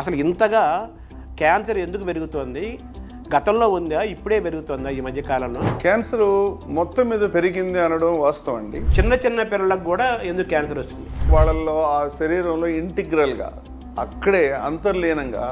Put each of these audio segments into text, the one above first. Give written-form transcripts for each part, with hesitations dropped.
అసలు ఇంతగా క్యాన్సర్ ఎందుకు పెరుగుతోంది? గతంలో ఉందా, ఇప్పుడే పెరుగుతుందా ఈ మధ్య కాలంలో? క్యాన్సర్ మొత్తం మీద పెరిగింది అనడం వాస్తవం అండి. చిన్న చిన్న పిల్లలకు కూడా ఎందుకు క్యాన్సర్ వస్తుంది? వాళ్ళల్లో ఆ శరీరంలో ఇంటిగ్రల్గా అక్కడే అంతర్లీనంగా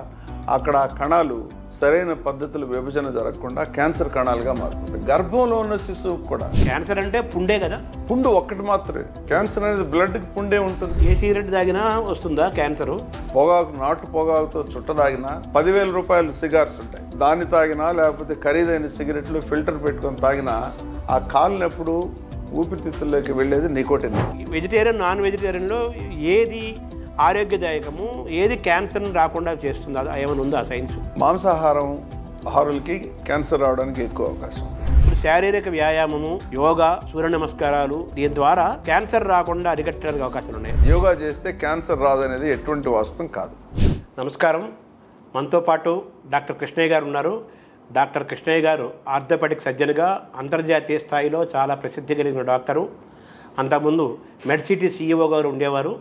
అక్కడ కణాలు సరైన పద్ధతులు విభజన జరగకుండా క్యాన్సర్ కణాలుగా మారుతుంది. గర్భంలో ఉన్న శిశువు కూడా క్యాన్సర్ అంటే పుండే కదా? పుండు ఒక్కటి మాత్రమే. క్యాన్సర్ అనేది బ్లడ్కి పుండే ఉంటుంది. ఏ సిగరెట్ తాగినా వస్తుందా క్యాన్సరు? పొగాకు, నాటు పొగాకుతో చుట్ట తాగినా 10,000 రూపాయలు సిగార్స్ ఉంటాయి. దాన్ని తాగినా లేకపోతే ఖరీదైన సిగరెట్లు ఫిల్టర్ పెట్టుకొని తాగినా ఆ కాలినప్పుడు ఊపిరితిత్తుల్లోకి వెళ్ళేది నికోటిన్. వెజిటేరియన్, నాన్ వెజిటేరియన్లో ఏది ఆరోగ్యదాయకము, ఏది క్యాన్సర్ని రాకుండా చేస్తుంది? అది ఏమైనా ఉందా సైన్స్? మాంసాహారులకి క్యాన్సర్ రావడానికి ఎక్కువ అవకాశం. ఇప్పుడు శారీరక వ్యాయామము, యోగా, సూర్య నమస్కారాలు, దీని ద్వారా క్యాన్సర్ రాకుండా అరికట్టడానికి అవకాశాలు ఉన్నాయి. యోగా చేస్తే క్యాన్సర్ రాదనేది ఎటువంటి వాస్తవం కాదు. నమస్కారం. మనతో పాటు డాక్టర్ కృష్ణయ్య గారు ఉన్నారు. డాక్టర్ కృష్ణయ్య గారు ఆర్థోపెడిక్ సర్జన్గా అంతర్జాతీయ స్థాయిలో చాలా ప్రసిద్ధి కలిగిన డాక్టరు. అంతకుముందు మెడ్సిటీ CEO గారు ఉండేవారు.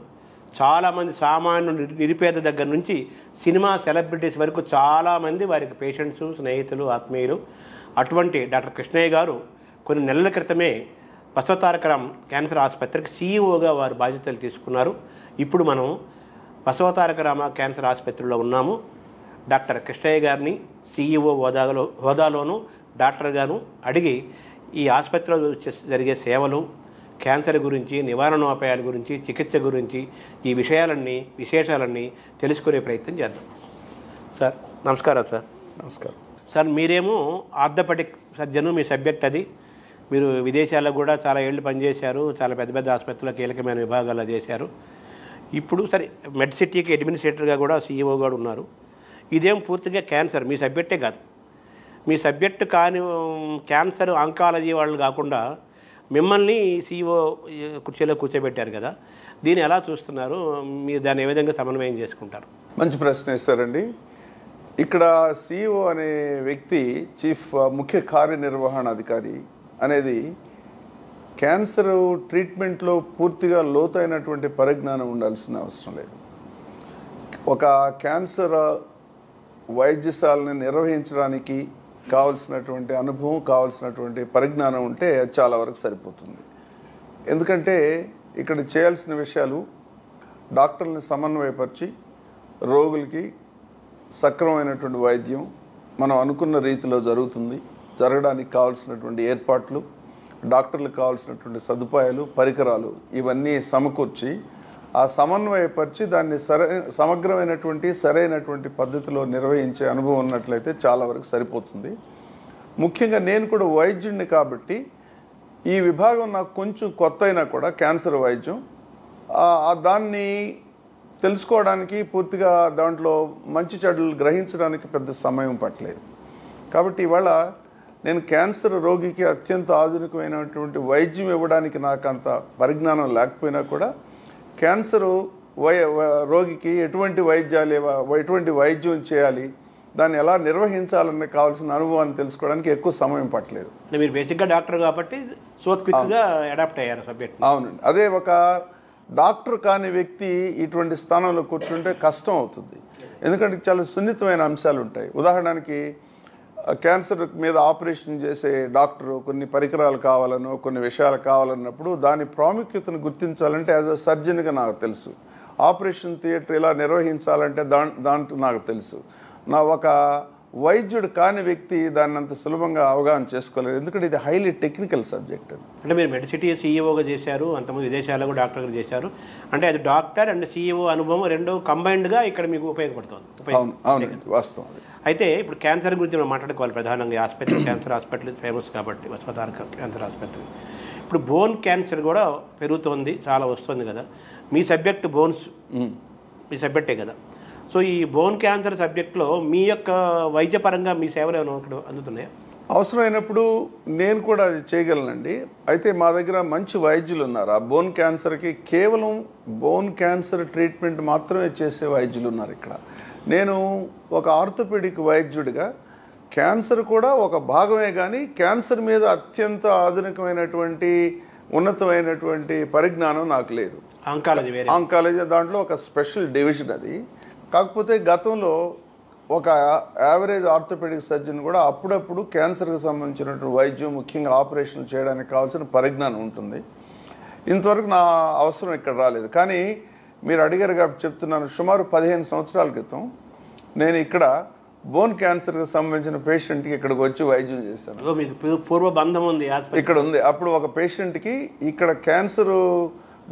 చాలామంది సామాన్య నిరుపేద దగ్గర నుంచి సినిమా సెలబ్రిటీస్ వరకు చాలామంది వారికి పేషెంట్స్, స్నేహితులు, ఆత్మీయులు. అటువంటి డాక్టర్ కృష్ణయ్య గారు కొన్ని నెలల క్రితమే బసవతారకరాం క్యాన్సర్ ఆసుపత్రికి CEOగా వారు బాధ్యతలు తీసుకున్నారు. ఇప్పుడు మనం బసవతారకరామ క్యాన్సర్ ఆసుపత్రిలో ఉన్నాము. డాక్టర్ కృష్ణయ్య గారిని CEO హోదాలోను డాక్టర్ గారు అడిగి ఈ ఆసుపత్రిలో జరిగే సేవలు, క్యాన్సర్ గురించి, నివారణోపాయాల గురించి, చికిత్స గురించి, ఈ విశేషాలన్నీ తెలుసుకునే ప్రయత్నం చేద్దాం. సార్ నమస్కారం. సార్ నమస్కారం. సార్ మీరేమో ఆర్థోపెడిక్ సర్జను, మీ సబ్జెక్ట్ అది. మీరు విదేశాల్లో కూడా చాలా ఏళ్ళు పనిచేశారు, చాలా పెద్ద పెద్ద ఆసుపత్రుల్లో కీలకమైన విభాగాల్లో చేశారు. ఇప్పుడు సరే మెడ్సిటీకి అడ్మినిస్ట్రేటర్గా కూడా CEO గారు ఉన్నారు. ఇదేం పూర్తిగా క్యాన్సర్ మీ సబ్జెక్టే కాదు. మీ సబ్జెక్టు కాని క్యాన్సర్ ఆంకాలజీ వాళ్ళు కాకుండా మిమ్మల్ని CEO కుర్చీలో కూర్చోబెట్టారు కదా, దీన్ని ఎలా చూస్తున్నారు? మీరు దాన్ని ఏ విధంగా సమన్వయం చేసుకుంటారు? మంచి ప్రశ్న వేస్తారండి. ఇక్కడ CEO అనే వ్యక్తి ముఖ్య కార్యనిర్వహణాధికారి అనేది క్యాన్సర్ ట్రీట్మెంట్లో పూర్తిగా లోతైనటువంటి పరిజ్ఞానం ఉండాల్సిన అవసరం లేదు. ఒక క్యాన్సర్ వైద్యశాలని నిర్వహించడానికి కావలసినటువంటి అనుభవం, కావలసినటువంటి పరిజ్ఞానం ఉంటే అది చాలా వరకు సరిపోతుంది. ఎందుకంటే ఇక్కడ చేయాల్సిన విషయాలు డాక్టర్ని సమన్వయపరిచి రోగులకి సక్రమమైనటువంటి వైద్యం మనం అనుకున్న రీతిలో జరగడానికి కావాల్సినటువంటి ఏర్పాట్లు, డాక్టర్లకు కావాల్సినటువంటి సదుపాయాలు, పరికరాలు ఇవన్నీ సమకూర్చి ఆ సమన్వయపరిచి దాన్ని సమగ్రమైనటువంటి సరైనటువంటి పద్ధతిలో నిర్వహించే అనుభవం ఉన్నట్లయితే చాలా వరకు సరిపోతుంది. ముఖ్యంగా నేను కూడా వైద్యుడిని కాబట్టి ఈ విభాగం నాకు కొంచెం కొత్త అయినా కూడా క్యాన్సర్ వైద్యం దాన్ని తెలుసుకోవడానికి, పూర్తిగా దాంట్లో మంచి చెడులు గ్రహించడానికి పెద్ద సమయం పట్టలేదు. కాబట్టి ఇవాళ నేను క్యాన్సర్ రోగికి అత్యంత ఆధునికమైనటువంటి వైద్యం ఇవ్వడానికి నాకు అంత పరిజ్ఞానం లేకపోయినా కూడా క్యాన్సర్ రోగికి ఎటువంటి వైద్యం చేయాలి, దాన్ని ఎలా నిర్వహించాలని కావాల్సిన అనుభవాన్ని తెలుసుకోవడానికి ఎక్కువ సమయం పట్టలేదు. మీరు బేసిక్గా డాక్టర్ కాబట్టి క్విక్గా అడాప్ట్ అయ్యారు సబ్జెక్ట్. అవునండి. అదే ఒక డాక్టర్ కాని వ్యక్తి ఇటువంటి స్థానంలో కూర్చుంటే కష్టం అవుతుంది. ఎందుకంటే చాలా సున్నితమైన అంశాలు ఉంటాయి. ఉదాహరణకి క్యాన్సర్ మీద ఆపరేషన్ చేసే డాక్టరు కొన్ని పరికరాలు కావాలనో, కొన్ని విషయాలు కావాలన్నప్పుడు దాని ప్రాముఖ్యతను గుర్తించాలంటే యాజ్ అ సర్జన్గా నాకు తెలుసు. ఆపరేషన్ థియేటర్ ఎలా నిర్వహించాలంటే దాంట్లో నాకు తెలుసు. ఒక వైద్యుడు కాని వ్యక్తి దాన్ని అంత సులభంగా అవగాహన చేసుకోలేరు. ఎందుకంటే ఇది హైలీ టెక్నికల్ సబ్జెక్ట్. అంటే మీరు మెడ్సిటీ CEOగా చేశారు, అంతకుముందు విదేశాల్లో డాక్టర్గా చేశారు. అంటే అది డాక్టర్ అండ్ CEO అనుభవం రెండు కంబైన్డ్గా ఇక్కడ మీకు ఉపయోగపడుతుంది. వాస్తవం. అయితే ఇప్పుడు క్యాన్సర్ గురించి మనం మాట్లాడుకోవాలి. ప్రధానంగా ఆసుపత్రి క్యాన్సర్ హాస్పిటల్ ఫేమస్ కాబట్టి బసవతారకం క్యాన్సర్ ఆసుపత్రి. ఇప్పుడు బోన్ క్యాన్సర్ కూడా పెరుగుతోంది, చాలా వస్తుంది కదా. మీ సబ్జెక్ట్ బోన్స్, మీ సబ్జెక్టే కదా. సో ఈ బోన్ క్యాన్సర్ సబ్జెక్ట్లో మీ యొక్క వైద్యపరంగా మీ సేవలు ఏమైనా అందుతున్నాయా? అవసరమైనప్పుడు నేను కూడా అది చేయగలనండి. అయితే మా దగ్గర మంచి వైద్యులు ఉన్నారు. ఆ బోన్ క్యాన్సర్కి కేవలం బోన్ క్యాన్సర్ ట్రీట్మెంట్ మాత్రమే చేసే వైద్యులు ఉన్నారు ఇక్కడ. నేను ఒక ఆర్థోపెడిక్ వైద్యుడిగా క్యాన్సర్ కూడా ఒక భాగమే, కానీ క్యాన్సర్ మీద అత్యంత ఆధునికమైనటువంటి ఉన్నతమైనటువంటి పరిజ్ఞానం నాకు లేదు. ఆంకాలజీ దాంట్లో ఒక స్పెషల్ డివిజన్ అది. కాకపోతే గతంలో ఒక యావరేజ్ ఆర్థోపెడిక్ సర్జన్ కూడా అప్పుడప్పుడు క్యాన్సర్కి సంబంధించినటువంటి వైద్యం, ముఖ్యంగా ఆపరేషన్లు చేయడానికి కావాల్సిన పరిజ్ఞానం ఉంటుంది. ఇంతవరకు నా అవసరం ఇక్కడ రాలేదు. కానీ మీరు అడిగారు కాబట్టి చెప్తున్నాను, సుమారు 15 సంవత్సరాల క్రితం నేను ఇక్కడ బోన్ క్యాన్సర్కి సంబంధించిన పేషెంట్కి ఇక్కడికి వచ్చి వైద్యం చేశాను. మీకు పూర్వ బంధం ఉంది ఇక్కడ ఉంది. అప్పుడు ఒక పేషెంట్కి ఇక్కడ cancer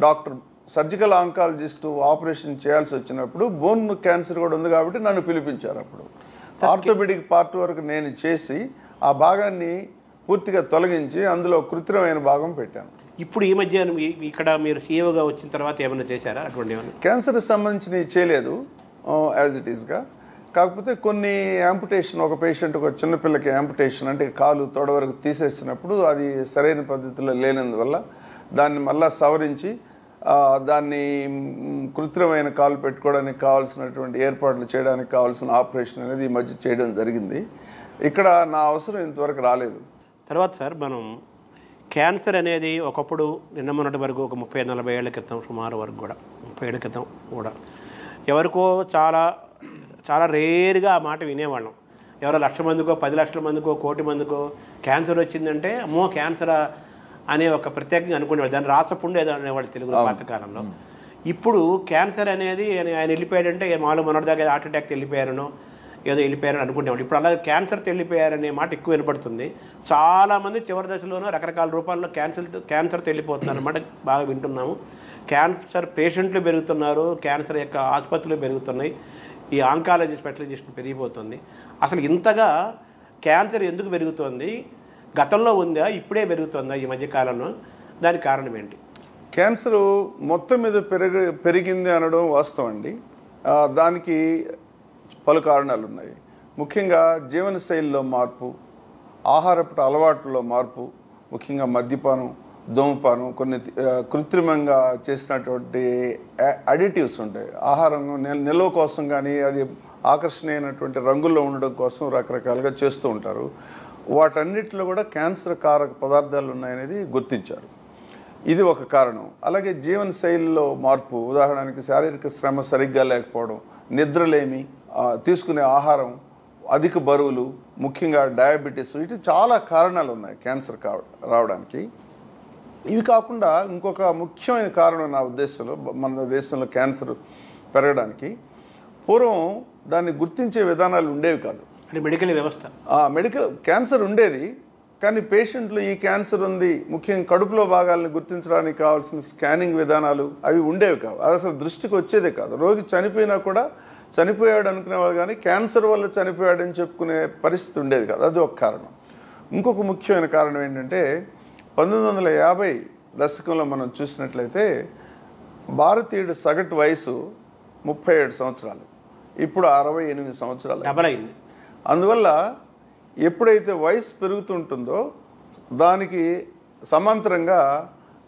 doctor, surgical oncologist operation చేయాల్సి వచ్చినప్పుడు బోన్ క్యాన్సర్ కూడా ఉంది కాబట్టి నన్ను పిలిపించారు. అప్పుడు ఆర్థోపెడిక్ పార్ట్ వరకు నేను చేసి ఆ భాగాన్ని పూర్తిగా తొలగించి అందులో కృత్రిమైన భాగం పెట్టాను. ఇప్పుడు ఈ మధ్య ఇక్కడ మీరు సీఈఓగా వచ్చిన తర్వాత ఏమైనా చేశారా అటువంటి? క్యాన్సర్కి సంబంధించినవి చేయలేదు యాజ్ ఇట్ ఈస్గా. కాకపోతే కొన్ని యాంపుటేషన్, ఒక పేషెంట్, ఒక చిన్నపిల్లకి యాంపుటేషన్ అంటే కాలు తొడ వరకు తీసేసినప్పుడు అది సరైన పద్ధతిలో లేనందువల్ల దాన్ని మళ్ళా సవరించి దాన్ని కృత్రిమైన కాలు పెట్టుకోవడానికి కావాల్సినటువంటి ఏర్పాట్లు చేయడానికి కావాల్సిన ఆపరేషన్ అనేది ఈ మధ్య చేయడం జరిగింది. ఇక్కడ నా అవసరం ఇంతవరకు రాలేదు. తర్వాత సార్, మనం క్యాన్సర్ అనేది ఒకప్పుడు నిన్న మొన్నటి వరకు ఒక 30-40 ఏళ్ల క్రితం సుమారు వరకు కూడా 30 ఏళ్ల క్రితం కూడా ఎవరికో చాలా చాలా రేరుగా ఆ మాట వినేవాళ్ళం. ఎవరో 1,00,000 మందికో 10 లక్షల మందికో 1 కోటి మందికో క్యాన్సర్ వచ్చిందంటే అమ్మో క్యాన్సర్ అనే ఒక ప్రత్యేకంగా అనుకునేవాడు. దాన్ని రాసపుండు ఏదో అనేవాడు తెలుగు పాతకాలంలో. ఇప్పుడు క్యాన్సర్ అనేది ఆయన వెళ్ళిపోయాడంటే మామూలు మొన్నటిదాకా హార్ట్ అటాక్ వెళ్ళిపోయారనో ఏదో వెళ్ళిపోయారని అనుకునేవాడు. ఇప్పుడు అలాగే క్యాన్సర్తో వెళ్ళిపోయారనే మాట ఎక్కువ వినపడుతుంది. చాలామంది చివరి దశలోనూ రకరకాల రూపాల్లో క్యాన్సర్తో వెళ్ళిపోతున్నారు అన్నమాట బాగా వింటున్నాము. క్యాన్సర్ పేషెంట్లు పెరుగుతున్నారు, క్యాన్సర్ యొక్క ఆసుపత్రులు పెరుగుతున్నాయి, ఈ ఆంకాలజీ స్పెషలైజేషన్ పెరిగిపోతుంది. అసలు ఇంతగా క్యాన్సర్ ఎందుకు పెరుగుతోంది? గతంలో ఉందా, ఇప్పుడే పెరుగుతుందా ఈ మధ్యకాలంలో? దానికి కారణం ఏంటి? క్యాన్సర్ మొత్తం మీద పెరిగింది అనడం వాస్తవం అండి. దానికి పలు కారణాలు ఉన్నాయి. ముఖ్యంగా జీవనశైలిలో మార్పు, ఆహారపు అలవాట్లలో మార్పు, ముఖ్యంగా మద్యపానం, ధూమపానం, కొన్ని కృత్రిమంగా చేసినటువంటి అడిటివ్స్ ఉంటాయి. ఆహారం నిల్వ కోసం కానీ అది ఆకర్షణీయమైనటువంటి రంగుల్లో ఉండడం కోసం రకరకాలుగా చేస్తూ ఉంటారు. వాటన్నిటిలో కూడా క్యాన్సర్ కారక పదార్థాలు ఉన్నాయనేది గుర్తించారు. ఇది ఒక కారణం. అలాగే జీవనశైలిలో మార్పు, ఉదాహరణకి శారీరక శ్రమ సరిగ్గా లేకపోవడం, నిద్రలేమి, తీసుకునే ఆహారం, అధిక బరువులు, ముఖ్యంగా డయాబెటీస్, ఇటు చాలా కారణాలు ఉన్నాయి క్యాన్సర్ రావడానికి. ఇవి కాకుండా ఇంకొక ముఖ్యమైన కారణం నా ఉద్దేశంలో, మన దేశంలో క్యాన్సర్ పెరగడానికి పూర్వం దాన్ని గుర్తించే విధానాలు ఉండేవి కాదు. మెడికల్ వ్యవస్థ, మెడికల్ క్యాన్సర్ ఉండేది కానీ పేషెంట్లు ఈ క్యాన్సర్ ఉంది, ముఖ్యంగా కడుపులో భాగాలను గుర్తించడానికి కావాల్సిన స్కానింగ్ విధానాలు అవి ఉండేవి కావు. అది అసలు దృష్టికి వచ్చేదే కాదు. రోగి చనిపోయినా కూడా చనిపోయాడు అనుకునేవాళ్ళు కానీ క్యాన్సర్ వల్ల చనిపోయాడని చెప్పుకునే పరిస్థితి ఉండేది కాదు. అది ఒక కారణం. ఇంకొక ముఖ్యమైన కారణం ఏంటంటే 1950 దశకంలో మనం చూసినట్లయితే భారతీయుడి సగటు వయసు 37 సంవత్సరాలు, ఇప్పుడు 68 సంవత్సరాలు డబల్ అయింది. అందువల్ల ఎప్పుడైతే వయసు పెరుగుతుంటుందో దానికి సమాంతరంగా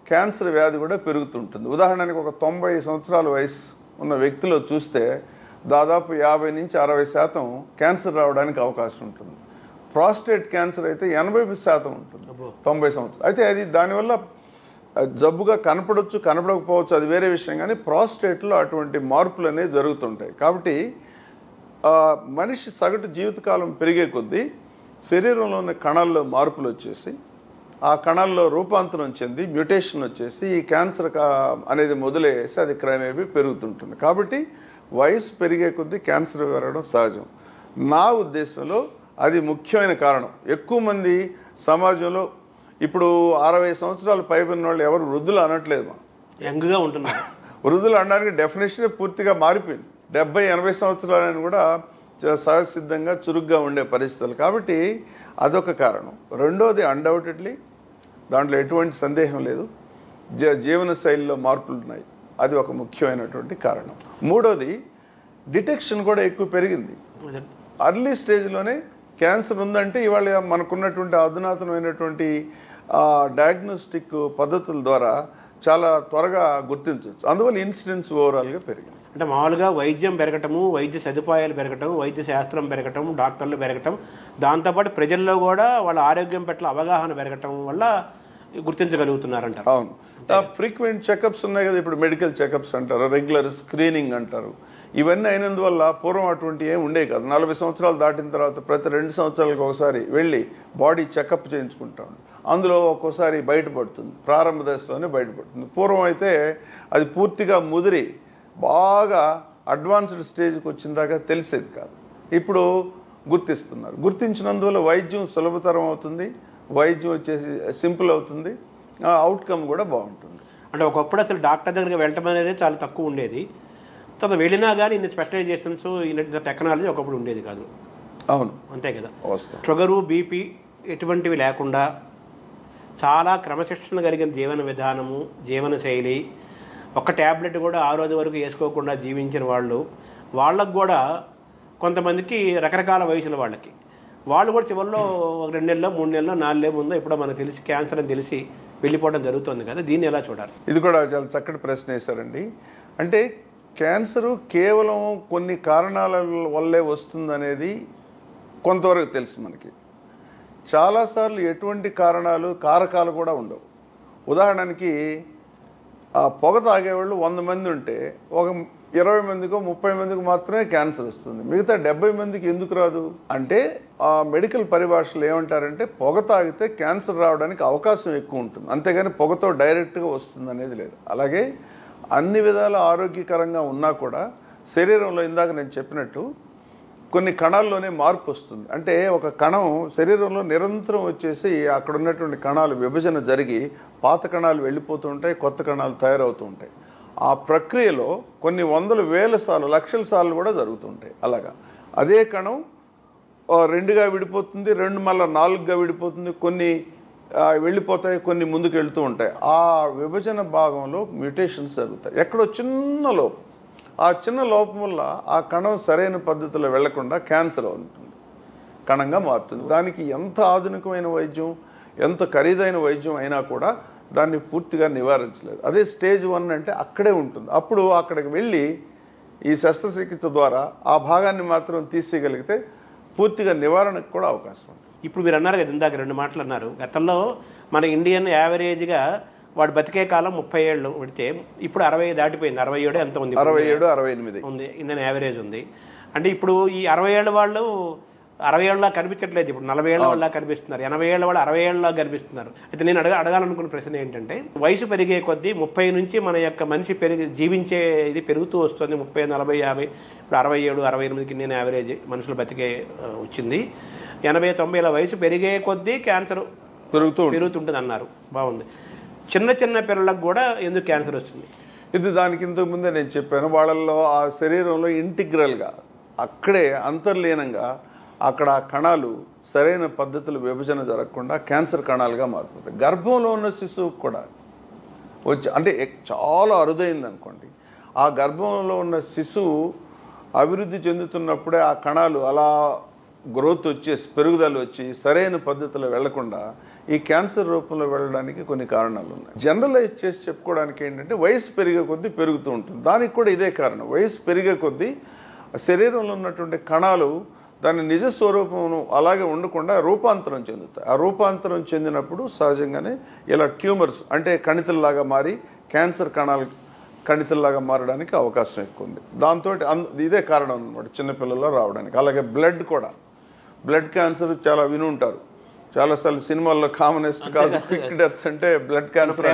క్యాన్సర్ వ్యాధి కూడా పెరుగుతుంటుంది. ఉదాహరణకి ఒక 90 సంవత్సరాల వయసు ఉన్న వ్యక్తిలో చూస్తే దాదాపు 50 నుంచి 60% క్యాన్సర్ రావడానికి అవకాశం ఉంటుంది. ప్రాస్టేట్ క్యాన్సర్ అయితే 80% ఉంటుంది 90 సంవత్సరాలు. అయితే అది దానివల్ల జబ్బుగా కనపడవచ్చు, కనపడకపోవచ్చు, అది వేరే విషయం. కానీ ప్రాస్టేట్లో అటువంటి మార్పులు అనేవి జరుగుతుంటాయి. కాబట్టి మనిషి సగటు జీవితకాలం పెరిగే కొద్దీ శరీరంలో ఉన్న కణాల్లో మార్పులు వచ్చేసి ఆ కణాల్లో రూపాంతరం చెంది మ్యూటేషన్ వచ్చేసి ఈ క్యాన్సర్ అనేది మొదలయ్యేసి అది క్రమేపీ పెరుగుతుంటుంది. కాబట్టి వయసు పెరిగే కొద్దీ క్యాన్సర్ పెరగడం సహజం. నా ఉద్దేశంలో అది ముఖ్యమైన కారణం. ఎక్కువ మంది సమాజంలో ఇప్పుడు 60 సంవత్సరాలు పైబడిన వాళ్ళు ఎవరు వృద్ధులు అనట్లేదు, యంగ్గా ఉంటున్నారు. వృద్ధులు అనడానికి డెఫినేషనే పూర్తిగా మారిపోయింది. 70-80 సంవత్సరాలని కూడా సహజసిద్ధంగా చురుగ్గా ఉండే పరిస్థితులు. కాబట్టి అదొక కారణం. రెండోది అన్డౌటెడ్లీ, దాంట్లో ఎటువంటి సందేహం లేదు, జీవన శైలిలో మార్పులు ఉన్నాయి. అది ఒక ముఖ్యమైనటువంటి కారణం. మూడోది డిటెక్షన్ కూడా ఎక్కువ పెరిగింది. అర్లీ స్టేజ్లోనే క్యాన్సర్ ఉందంటే ఇవాళ మనకున్నటువంటి అధునాతనమైనటువంటి డయాగ్నోస్టిక్ పద్ధతుల ద్వారా చాలా త్వరగా గుర్తించవచ్చు. అందువల్ల ఇన్సిడెన్స్ ఓవరాల్గా పెరిగింది. అంటే మామూలుగా వైద్యం పెరగటము, వైద్య సదుపాయాలు పెరగటం, వైద్య శాస్త్రం పెరగటం, డాక్టర్లు పెరగటం, దాంతోపాటు ప్రజల్లో కూడా వాళ్ళ ఆరోగ్యం పట్ల అవగాహన పెరగటం వల్ల గుర్తించగలుగుతున్నారంటారు. అవును. ఫ్రీక్వెంట్ చెకప్స్ ఉన్నాయి కదా, ఇప్పుడు మెడికల్ చెకప్స్ అంటారు, రెగ్యులర్ స్క్రీనింగ్ అంటారు. ఇవన్నీ అయినందువల్ల పూర్వం అటువంటి ఏమి ఉండేవి కాదు. 40 సంవత్సరాలు దాటిన తర్వాత ప్రతి 2 సంవత్సరాలకు ఒకసారి వెళ్ళి బాడీ చెకప్ చేయించుకుంటాం. అందులో ఒక్కోసారి బయటపడుతుంది, ప్రారంభ దశలోనే బయటపడుతుంది. పూర్వం అయితే అది పూర్తిగా ముదిరి బాగా అడ్వాన్స్డ్ స్టేజ్కి వచ్చిన దాకా తెలిసేది కాదు. ఇప్పుడు గుర్తిస్తున్నారు. గుర్తించినందువల్ల వైద్యం సులభతరం అవుతుంది, వైద్యం వచ్చేసి సింపుల్ అవుతుంది, అవుట్కమ్ కూడా బాగుంటుంది. అంటే ఒకప్పుడు అసలు డాక్టర్ దగ్గరికి వెళ్ళటం అనేది చాలా తక్కువ ఉండేది. తర్వాత వెళ్ళినా కానీ ఇన్ని స్పెషలైజేషన్స్, ఇన్ని టెక్నాలజీ ఒకప్పుడు ఉండేది కాదు. అవును, అంతే కదా. వస్తాం. షుగరు, బీపీ ఎటువంటివి లేకుండా చాలా క్రమశిక్షణ కలిగిన జీవన విధానము, జీవన శైలి, ఒక్క ట్యాబ్లెట్ కూడా ఆ రోజు వరకు వేసుకోకుండా జీవించిన వాళ్ళకు కూడా కొంతమందికి రకరకాల వయసుల వాళ్ళు కూడా చివరిలో 2 నెలల్లో 3 నెలల్లో 4 నెలల ముందో ఎప్పుడో మనకు తెలిసి క్యాన్సర్ అని తెలిసి వెళ్ళిపోవడం జరుగుతుంది కదా. దీన్ని ఎలా చూడాలి? ఇది కూడా చాలా చక్కటి ప్రశ్న వేశారండి. అంటే క్యాన్సరు కేవలం కొన్ని కారణాల వల్లే వస్తుందనేది కొంతవరకు తెలుసు మనకి. చాలాసార్లు ఎటువంటి కారకాలు కూడా ఉండవు. ఉదాహరణకి పొగ తాగేవాళ్ళు 100 మంది ఉంటే ఒక 20 మందికో 30 మందికి మాత్రమే క్యాన్సర్ వస్తుంది, మిగతా 70 మందికి ఎందుకు రాదు అంటే ఆ మెడికల్ పరిభాషలో ఏమంటారంటే పొగ తాగితే క్యాన్సర్ రావడానికి అవకాశం ఎక్కువ ఉంటుంది, అంతేగాని పొగతో డైరెక్ట్గా వస్తుంది అనేది లేదు. అలాగే అన్ని విధాల ఆరోగ్యకరంగా ఉన్నా కూడా శరీరంలో ఇందాక నేను చెప్పినట్టు కొన్ని కణాల్లోనే మార్పు వస్తుంది. అంటే ఒక కణం శరీరంలో నిరంతరం వచ్చేసి అక్కడ ఉన్నటువంటి కణాలు విభజన జరిగి పాత కణాలు వెళ్ళిపోతూ ఉంటాయి, కొత్త కణాలు తయారవుతూ ఉంటాయి. ఆ ప్రక్రియలో కొన్ని వందల వేల సార్లు, లక్షల సార్లు కూడా జరుగుతుంటాయి. అలాగా అదే కణం 2గా విడిపోతుంది, 2 మళ్ళీ 4గా విడిపోతుంది, కొన్ని వెళ్ళిపోతాయి, కొన్ని ముందుకు వెళ్తూ ఉంటాయి. ఆ విభజన భాగంలో మ్యూటేషన్స్ జరుగుతాయి. ఎక్కడో చిన్న లోపం, ఆ చిన్న లోపం వల్ల ఆ కణం సరైన పద్ధతిలో వెళ్లకుండా క్యాన్సర్ ఉంటుంది, కణంగా మారుతుంది. దానికి ఎంత ఆధునికమైన వైద్యం, ఎంత ఖరీదైన వైద్యం అయినా కూడా దాన్ని పూర్తిగా నివారించలేదు. అదే స్టేజ్ 1 అంటే అక్కడే ఉంటుంది. అప్పుడు అక్కడికి వెళ్ళి ఈ శస్త్రచికిత్స ద్వారా ఆ భాగాన్ని మాత్రం తీసేయగలిగితే పూర్తిగా నివారణకు కూడా అవకాశం ఉంటుంది. ఇప్పుడు మీరు అన్నారు కదా, ఇందాక 2 మాటలు అన్నారు. గతంలో మన ఇండియన్ యావరేజ్గా వాడు బతికే కాలం 30 ఏళ్ళు పెడితే ఇప్పుడు 60 దాటిపోయింది. 67 ఎంత ఉంది, 67, 68 ఉంది ఇండియన్ యావరేజ్ ఉంది. అంటే ఇప్పుడు ఈ 60 ఏళ్ళ వాళ్ళు 60 ఏళ్ళ కనిపించట్లేదు, ఇప్పుడు 40 ఏళ్ళ వాళ్ళ కనిపిస్తున్నారు, 80 ఏళ్ళ వాళ్ళు 60 ఏళ్ళ కనిపిస్తున్నారు. అయితే నేను అడగాలనుకున్న ప్రశ్న ఏంటంటే, వయసు పెరిగే కొద్దీ 30 నుంచి మన యొక్క మనిషి జీవించే ఇది పెరుగుతూ వస్తుంది. 30, 40, 50, ఇప్పుడు 67, 68కి నేను యావరేజ్ మనుషులు బతికే వచ్చింది. 80, 90 వయసు పెరిగే కొద్దీ క్యాన్సర్ పెరుగుతుంటుంది అన్నారు. బాగుంది. చిన్న పిల్లలకు కూడా ఎందుకు క్యాన్సర్ వస్తుంది? ఇది దానికి ఇంతకు ముందే నేను చెప్పాను. వాళ్ళల్లో ఆ శరీరంలో ఇంటిగ్రల్గా అక్కడే అంతర్లీనంగా అక్కడ ఆ కణాలు సరైన పద్ధతులు విభజన జరగకుండా క్యాన్సర్ కణాలుగా మారిపోతాయి. గర్భంలో ఉన్న శిశువుకు కూడా అంటే చాలా అరుదైంది అనుకోండి, ఆ గర్భంలో ఉన్న శిశువు అభివృద్ధి చెందుతున్నప్పుడే ఆ కణాలు అలా గ్రోత్ వచ్చేసి పెరుగుదల వచ్చి సరైన పద్ధతిలో వెళ్లకుండా ఈ క్యాన్సర్ రూపంలో వెళ్ళడానికి కొన్ని కారణాలు ఉన్నాయి. జనరలైజ్ చేసి చెప్పుకోవడానికి ఏంటంటే వయసు పెరిగే కొద్దీ పెరుగుతూ ఉంటుంది. దానికి కూడా ఇదే కారణం. వయసు పెరిగే కొద్దీ శరీరంలో ఉన్నటువంటి కణాలు దాని నిజ స్వరూపమును అలాగే ఉండకుండా రూపాంతరం చెందుతాయి. ఆ రూపాంతరం చెందినప్పుడు సహజంగానే ఇలా ట్యూమర్స్ అంటే కణితుల్లాగా మారి క్యాన్సర్ కణాలు కణితుల్లాగా మారడానికి అవకాశం ఎక్కువ ఉంది. దాంతో ఇదే కారణం అన్నమాట చిన్నపిల్లల్లో రావడానికి. అలాగే బ్లడ్ క్యాన్సర్ చాలా విని ఉంటారు, చాలాసార్లు సినిమాల్లో కామనెస్ట్ కాదు క్విక్ డెత్ అంటే బ్లడ్ క్యాన్సర్.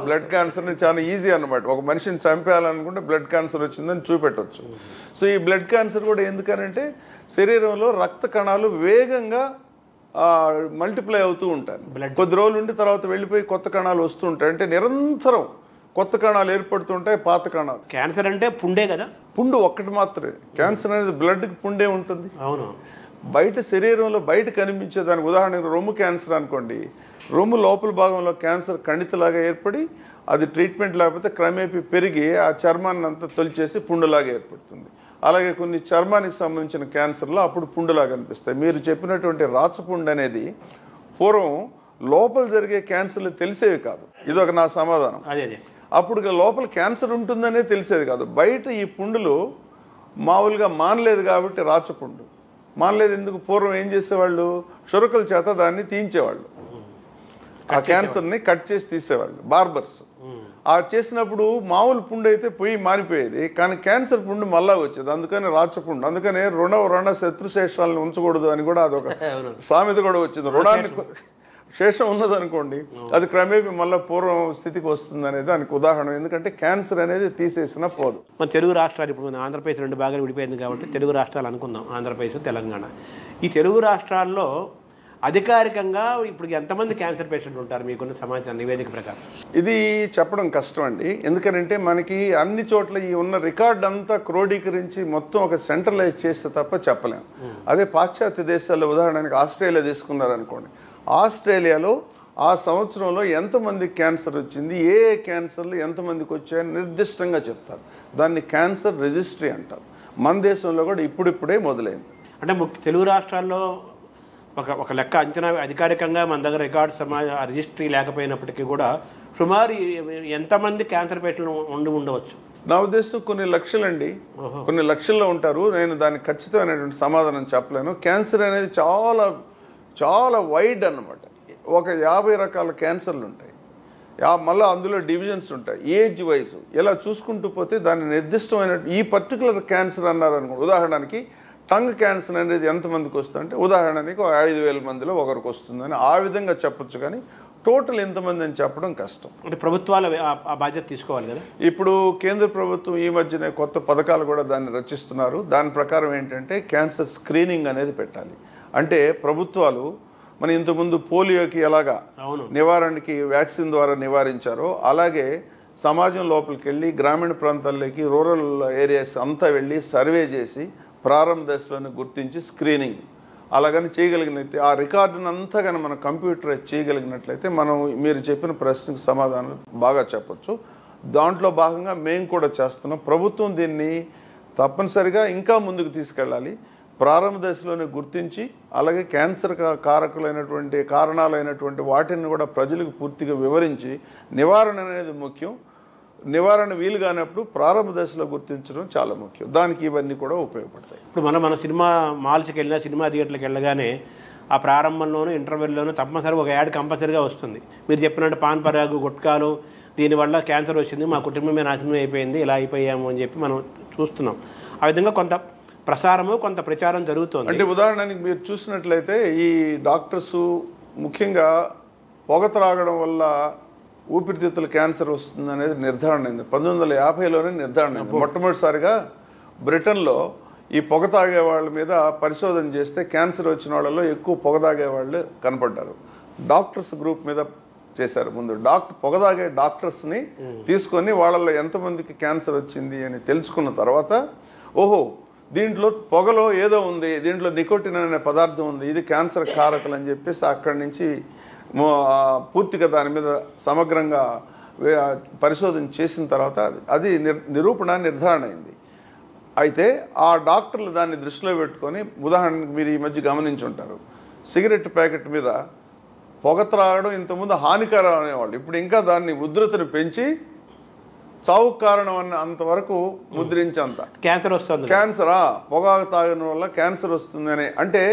బ్లడ్ క్యాన్సర్ని చాలా ఈజీ అన్నమాట. ఒక మనిషిని చంపేయాలనుకుంటే బ్లడ్ క్యాన్సర్ వచ్చిందని చూపెట్టవచ్చు. సో ఈ బ్లడ్ క్యాన్సర్ కూడా ఎందుకనంటే శరీరంలో రక్త కణాలు వేగంగా మల్టిప్లై అవుతూ ఉంటాయి. కొద్ది రోజులు ఉండి తర్వాత వెళ్ళిపోయి కొత్త కణాలు వస్తూ ఉంటాయి. అంటే నిరంతరం కొత్త కణాలు ఏర్పడుతుంటాయి, పాత కణాలు. క్యాన్సర్ అంటే పుండే కదా, పుండు ఒక్కటి మాత్రమే. క్యాన్సర్ అనేది బ్లడ్కి పుండే ఉంటుంది. అవును. బయట శరీరంలో బయట కనిపించేదానికి ఉదాహరణకు రొమ్ము క్యాన్సర్ అనుకోండి, రొమ్ము లోపల భాగంలో క్యాన్సర్ కణితిలాగా ఏర్పడి అది ట్రీట్మెంట్ లేకపోతే క్రమేపీ పెరిగి ఆ చర్మాన్ని అంతా తొలిచేసి పుండులాగా ఏర్పడుతుంది. అలాగే కొన్ని చర్మానికి సంబంధించిన క్యాన్సర్లో అప్పుడు పుండులాగా అనిపిస్తాయి. మీరు చెప్పినటువంటి రాచపుండు అనేది పూర్వం లోపల జరిగే క్యాన్సర్లు తెలిసేవి కాదు. ఇది ఒక నా సమాధానం. అప్పుడు లోపల క్యాన్సర్ ఉంటుందనే తెలిసేది కాదు. బయట ఈ పుండులు మామూలుగా మానలేదు కాబట్టి రాచపుండు మానలేదు. ఎందుకు? పూర్వం ఏం చేసేవాళ్ళు, క్షురకుల చేత దాన్ని తీయించేవాళ్ళు, ఆ క్యాన్సర్ని కట్ చేసి తీసేవాళ్ళు బార్బర్స్. ఆ చేసినప్పుడు మామూలు పుండు అయితే పొయ్యి మారిపోయేది, కానీ క్యాన్సర్ పుండు మళ్ళా వచ్చేది. అందుకని రాచపుండు. అందుకని రుణ శత్రుశేషాలను ఉంచకూడదు అని కూడా అదొక సామెత కూడా వచ్చింది. రుణాన్ని శేషం ఉన్నదనుకోండి, అది క్రమేపీ మళ్ళీ పూర్వం స్థితికి వస్తుంది అనేది దానికి ఉదాహరణ. ఎందుకంటే క్యాన్సర్ అనేది తీసేసిన పోదు. మన తెలుగు రాష్ట్రాలు ఇప్పుడు మన ఆంధ్రప్రదేశ్ 2 భాగాలు విడిపోయింది కాబట్టి తెలుగు రాష్ట్రాలు అనుకుందాం, ఆంధ్రప్రదేశ్ తెలంగాణ. ఈ తెలుగు రాష్ట్రాల్లో అధికారికంగా ఇప్పుడు ఎంతమంది క్యాన్సర్ పేషెంట్లు ఉంటారు మీకున్న సమాచారం నివేదిక ప్రకారం? ఇది చెప్పడం కష్టం అండి. ఎందుకంటే మనకి అన్ని చోట్ల ఈ ఉన్న రికార్డ్ అంతా క్రోడీకరించి మొత్తం ఒక సెంట్రలైజ్ చేస్తే తప్ప చెప్పలేం. అదే పాశ్చాత్య దేశాల్లో ఉదాహరణకి ఆస్ట్రేలియా తీసుకున్నారనుకోండి, ఆస్ట్రేలియాలో ఆ సంవత్సరంలో ఎంతమంది క్యాన్సర్ వచ్చింది, ఏ క్యాన్సర్లు ఎంతమందికి వచ్చాయని నిర్దిష్టంగా చెప్తారు. దాన్ని క్యాన్సర్ రిజిస్ట్రీ అంటారు. మన దేశంలో కూడా ఇప్పుడిప్పుడే మొదలైంది. అంటే తెలుగు రాష్ట్రాల్లో ఒక లెక్క అంచనా అధికారికంగా మన దగ్గర రికార్డు రిజిస్ట్రీ లేకపోయినప్పటికీ కూడా సుమారు ఎంతమంది క్యాన్సర్ పేషెంట్లు ఉండవచ్చు? నా ఉద్దేశం కొన్ని లక్షలండి, కొన్ని లక్షల్లో ఉంటారు. నేను దానికి ఖచ్చితమైనటువంటి సమాధానం చెప్పలేను. క్యాన్సర్ అనేది చాలా చాలా వైడ్ అన్నమాట. ఒక 50 రకాల క్యాన్సర్లు ఉంటాయి, మళ్ళీ అందులో డివిజన్స్ ఉంటాయి ఏజ్ వైజ్. ఇలా చూసుకుంటూ పోతే దాన్ని నిర్దిష్టమైన ఈ పర్టికులర్ క్యాన్సర్ అన్నారనుకో, ఉదాహరణకి టంగ్ క్యాన్సర్ అనేది ఎంతమందికి వస్తుందంటే ఉదాహరణకి 5,000 మందిలో ఒకరికి వస్తుందని ఆ విధంగా చెప్పొచ్చు, కానీ టోటల్ ఎంతమంది అని చెప్పడం కష్టం. అంటే ప్రభుత్వాలు ఆ బాధ్యత తీసుకోవాలి కదా. ఇప్పుడు కేంద్ర ప్రభుత్వం ఈ మధ్యనే కొత్త పథకాలు కూడా దాన్ని రచిస్తున్నారు. దాని ప్రకారం ఏంటంటే క్యాన్సర్ స్క్రీనింగ్ అనేది పెట్టాలి. అంటే ప్రభుత్వాలు మన ఇంతకుముందు పోలియోకి ఎలాగా నివారణకి వ్యాక్సిన్ ద్వారా నివారించారో, అలాగే సమాజం లోపలికి వెళ్ళి గ్రామీణ ప్రాంతాల్లోకి రూరల్ ఏరియాస్ అంతా వెళ్ళి సర్వే చేసి ప్రారంభ దశలను గుర్తించి స్క్రీనింగ్ అలాగని చేయగలిగినట్లయితే, ఆ రికార్డును అంతా కానీ మనం కంప్యూటరైజ్ చేయగలిగినట్లయితే మనం మీరు చెప్పిన ప్రశ్నకు సమాధానం బాగా చెప్పొచ్చు. దాంట్లో భాగంగా మేము కూడా చేస్తున్నాం. ప్రభుత్వం దీన్ని తప్పనిసరిగా ఇంకా ముందుకు తీసుకెళ్ళాలి. ప్రారంభ దశలోనే గుర్తించి అలాగే క్యాన్సర్ కారకులైనటువంటి కారణాలైనటువంటి వాటిని కూడా ప్రజలకు పూర్తిగా వివరించి నివారణ అనేది ముఖ్యం. నివారణ వీలు కానప్పుడు ప్రారంభ దశలో గుర్తించడం చాలా ముఖ్యం. దానికి ఇవన్నీ కూడా ఉపయోగపడతాయి. ఇప్పుడు మన సినిమా మాల్స్కి వెళ్ళినా, సినిమా థియేటర్లకు వెళ్ళగానే ఆ ప్రారంభంలోనూ ఇంటర్వెల్లోనూ తప్పనిసరిగా ఒక యాడ్ కంపల్సరీగా వస్తుంది. మీరు చెప్పినట్టు పాన్ పరాగు గుట్కాలు దీనివల్ల క్యాన్సర్ వచ్చింది, మా కుటుంబమే నాశనం అయిపోయింది, ఇలా అయిపోయాము అని చెప్పి మనం చూస్తున్నాం. ఆ విధంగా కొంత ప్రసారము కొంత ప్రచారం జరుగుతుంది. అంటే ఉదాహరణకి మీరు చూసినట్లయితే ఈ డాక్టర్స్ ముఖ్యంగా పొగ త్రాగడం వల్ల ఊపిరితిత్తుల క్యాన్సర్ వస్తుంది అనేది నిర్ధారణ అయింది. 1950లోనే నిర్ధారణ అయింది. మొట్టమొదటిసారిగా బ్రిటన్లో ఈ పొగ తాగే వాళ్ళ మీద పరిశోధన చేస్తే క్యాన్సర్ వచ్చిన వాళ్ళలో ఎక్కువ పొగ తాగే వాళ్ళు కనపడ్డారు. డాక్టర్స్ గ్రూప్ మీద చేశారు. ముందు పొగ తాగే డాక్టర్స్ని తీసుకొని వాళ్ళలో ఎంతమందికి క్యాన్సర్ వచ్చింది అని తెలుసుకున్న తర్వాత, ఓహో దీంట్లో పొగలో ఏదో ఉంది, దీంట్లో నికోటిన్ అనే పదార్థం ఉంది, ఇది క్యాన్సర్ కారకులు అని చెప్పేసి అక్కడి నుంచి పూర్తిగా దాని మీద సమగ్రంగా పరిశోధన చేసిన తర్వాత అది నిర్ధారణ అయింది. అయితే ఆ డాక్టర్లు దాన్ని దృష్టిలో పెట్టుకొని, ఉదాహరణకు మీరు ఈ మధ్య గమనించి ఉంటారు, సిగరెట్ ప్యాకెట్ మీద పొగ త్రాగడం ఇంతకుముందు హానికరం అనేవాళ్ళు, ఇప్పుడు ఇంకా దాన్ని ఉధృతిని పెంచి చావుకు కారణం అన్న అంతవరకు ముద్రించేంత క్యాన్సర్ వస్తుంది. క్యాన్సరా పొగాకు తాగడం వల్ల క్యాన్సర్ వస్తుందని, అంటే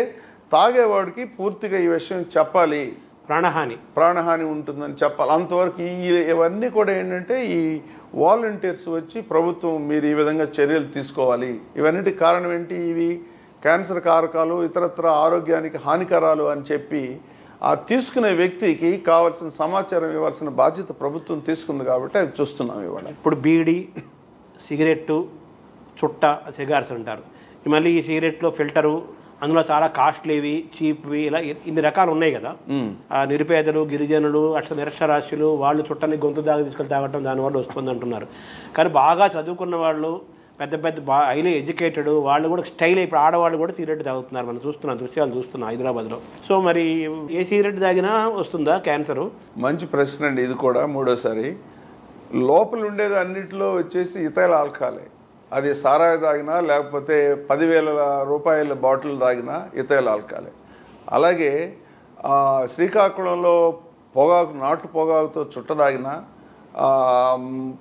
తాగేవాడికి పూర్తిగా ఈ విషయం చెప్పాలి, ప్రాణహాని ఉంటుందని చెప్పాలి. అంతవరకు ఇవన్నీ కూడా ఏంటంటే ఈ వాలంటీర్స్ వచ్చి ప్రభుత్వం మీరు ఈ విధంగా చర్యలు తీసుకోవాలి. ఇవన్నిటి కారణం ఏంటి, ఇవి క్యాన్సర్ కారకాలు, ఇతరత్ర ఆరోగ్యానికి హానికరాలు అని చెప్పి ఆ తీసుకునే వ్యక్తికి కావాల్సిన సమాచారం ఇవ్వాల్సిన బాధ్యత ప్రభుత్వం తీసుకుంది కాబట్టి అవి చూస్తున్నాం ఇవాళ. ఇప్పుడు బీడీ, సిగరెట్టు, చుట్ట, సిగార్స్ అంటారు. మళ్ళీ ఈ సిగరెట్లో ఫిల్టరు, అందులో చాలా కాస్ట్లీవి, చీప్వి, ఇలా ఇన్ని రకాలు ఉన్నాయి కదా. నిరుపేదలు, గిరిజనులు, అట్లా నిరక్షరాస్యులు వాళ్ళు చుట్టని గొంతు దాకా తీసుకెళ్ళి తాగటం దానివల్ల వస్తుంది అంటున్నారు. కానీ బాగా చదువుకున్న వాళ్ళు, పెద్ద హైలీ ఎడ్యుకేటెడ్ వాళ్ళు కూడా స్టైల్ ఇప్పుడు ఆడవాళ్ళు కూడా సిగరెట్ తాగుతున్నారు. మనం చూస్తున్నాం, దృశ్యాలు చూస్తున్నాం హైదరాబాద్లో. సో మరి ఏ సిగరెట్ తాగినా వస్తుందా క్యాన్సరు? మంచి ప్రశ్న అండి ఇది కూడా. మూడోసారి లోపల ఉండేది అన్నింటిలో వచ్చేసి ఇథైల్ ఆల్కహాలే. అది సారాయి తాగినా లేకపోతే 10,000 రూపాయల బాటిల్ తాగినా ఇథైల్ ఆల్కహాలే. అలాగే శ్రీకాకుళంలో పొగాకు, నాటు పొగాకుతో చుట్ట తాగినా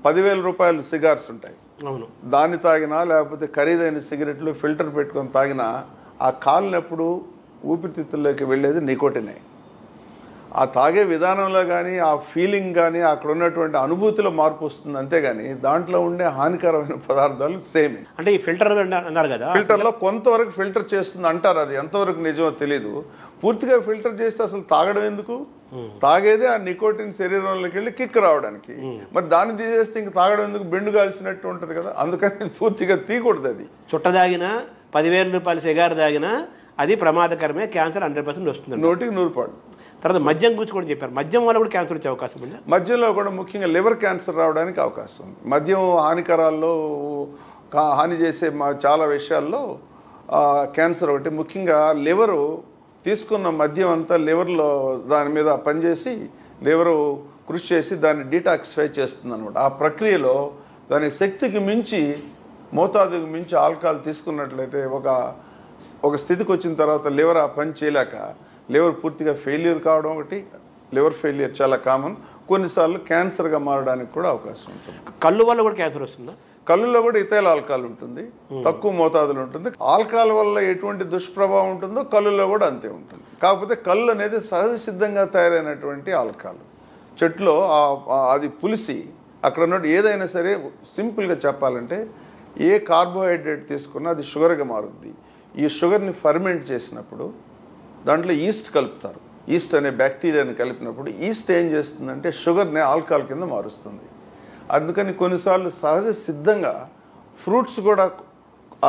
10,000 రూపాయలు సిగార్స్ ఉంటాయి, అవును, దాన్ని తాగినా లేకపోతే ఖరీదైన సిగరెట్లు ఫిల్టర్ పెట్టుకొని తాగినా ఆ కాలినప్పుడు ఊపిరితిత్తుల్లోకి వెళ్ళేది నికోటినే. ఆ తాగే విధానంలో కానీ ఆ ఫీలింగ్ కానీ అక్కడ ఉన్నటువంటి అనుభూతిలో మార్పు వస్తుంది, అంతేగాని దాంట్లో ఉండే హానికరమైన పదార్థాలు సేమే. అంటే ఈ ఫిల్టర్ అన్నారు కదా, ఫిల్టర్లో కొంతవరకు ఫిల్టర్ చేస్తుంది అంటారు, అది ఎంతవరకు నిజమో తెలీదు. పూర్తిగా ఫిల్టర్ చేస్తే అసలు తాగడం ఎందుకు? తాగేదే ఆ నికోటిన్ శరీరంలోకి వెళ్ళి కిక్ రావడానికి. మరి దాన్ని తీసేస్తే ఇంక తాగడం ఎందుకు? బెండు కాల్చినట్టు ఉంటుంది కదా, అందుకని పూర్తిగా తీయకూడదు. అది చుట్ట తాగినా 10,000 రూపాయల సిగారు తాగినా అది ప్రమాదకరమే, క్యాన్సర్ 100% వస్తుంది. 100% తర్వాత మద్యం గురించి కూడా చెప్పారు, మద్యం వల్ల కూడా క్యాన్సర్ వచ్చే అవకాశం ఉంది. మద్యంలో కూడా ముఖ్యంగా లివర్ క్యాన్సర్ రావడానికి అవకాశం ఉంది. మద్యం హానికరాల్లో హాని చేసే చాలా విషయాల్లో క్యాన్సర్ ఒకటి. ముఖ్యంగా లివరు తీసుకున్న మద్యం అంతా లివర్లో దాని మీద పనిచేసి లివరు కృషి చేసి దాన్ని డీటాక్సిఫై చేస్తుంది అనమాట. ఆ ప్రక్రియలో దాని శక్తికి మించి, మోతాదుకి మించి ఆల్కహాల్ తీసుకున్నట్లయితే ఒక స్థితికి వచ్చిన తర్వాత లివర్ ఆ పని చేయలేక లివర్ పూర్తిగా ఫెయిల్యూర్ కావడం ఒకటి. లివర్ ఫెయిల్యూర్ చాలా కామన్. కొన్నిసార్లు క్యాన్సర్గా మారడానికి కూడా అవకాశం ఉంటుంది. కళ్ళు వల్ల కూడా క్యాన్సర్ వస్తుందా? కళ్ళులో కూడా ఇథైల్ ఆల్కహాల్ ఉంటుంది, తక్కువ మోతాదులో ఉంటుంది. ఆల్కహాల్ వల్ల ఎటువంటి దుష్ప్రభావం ఉంటుందో కళ్ళులో కూడా అంతే ఉంటుంది. కాకపోతే కళ్ళు అనేది సహజ సిద్ధంగా తయారైనటువంటి ఆల్కహాల్. చెట్లో అది పులిసి అక్కడ ఉన్నట్టు ఏదైనా సరే, సింపుల్గా చెప్పాలంటే ఏ కార్బోహైడ్రేట్ తీసుకున్నా అది షుగర్గా మారుద్ది. ఈ షుగర్ని ఫర్మెంట్ చేసినప్పుడు దాంట్లో ఈస్ట్ కలుపుతారు. ఈస్ట్ అనే బ్యాక్టీరియాని కలిపినప్పుడు ఈస్ట్ ఏం చేస్తుందంటే షుగర్ని ఆల్కహాల్ కింద మారుస్తుంది. అందుకని కొన్నిసార్లు సహజ సిద్ధంగా ఫ్రూట్స్ కూడా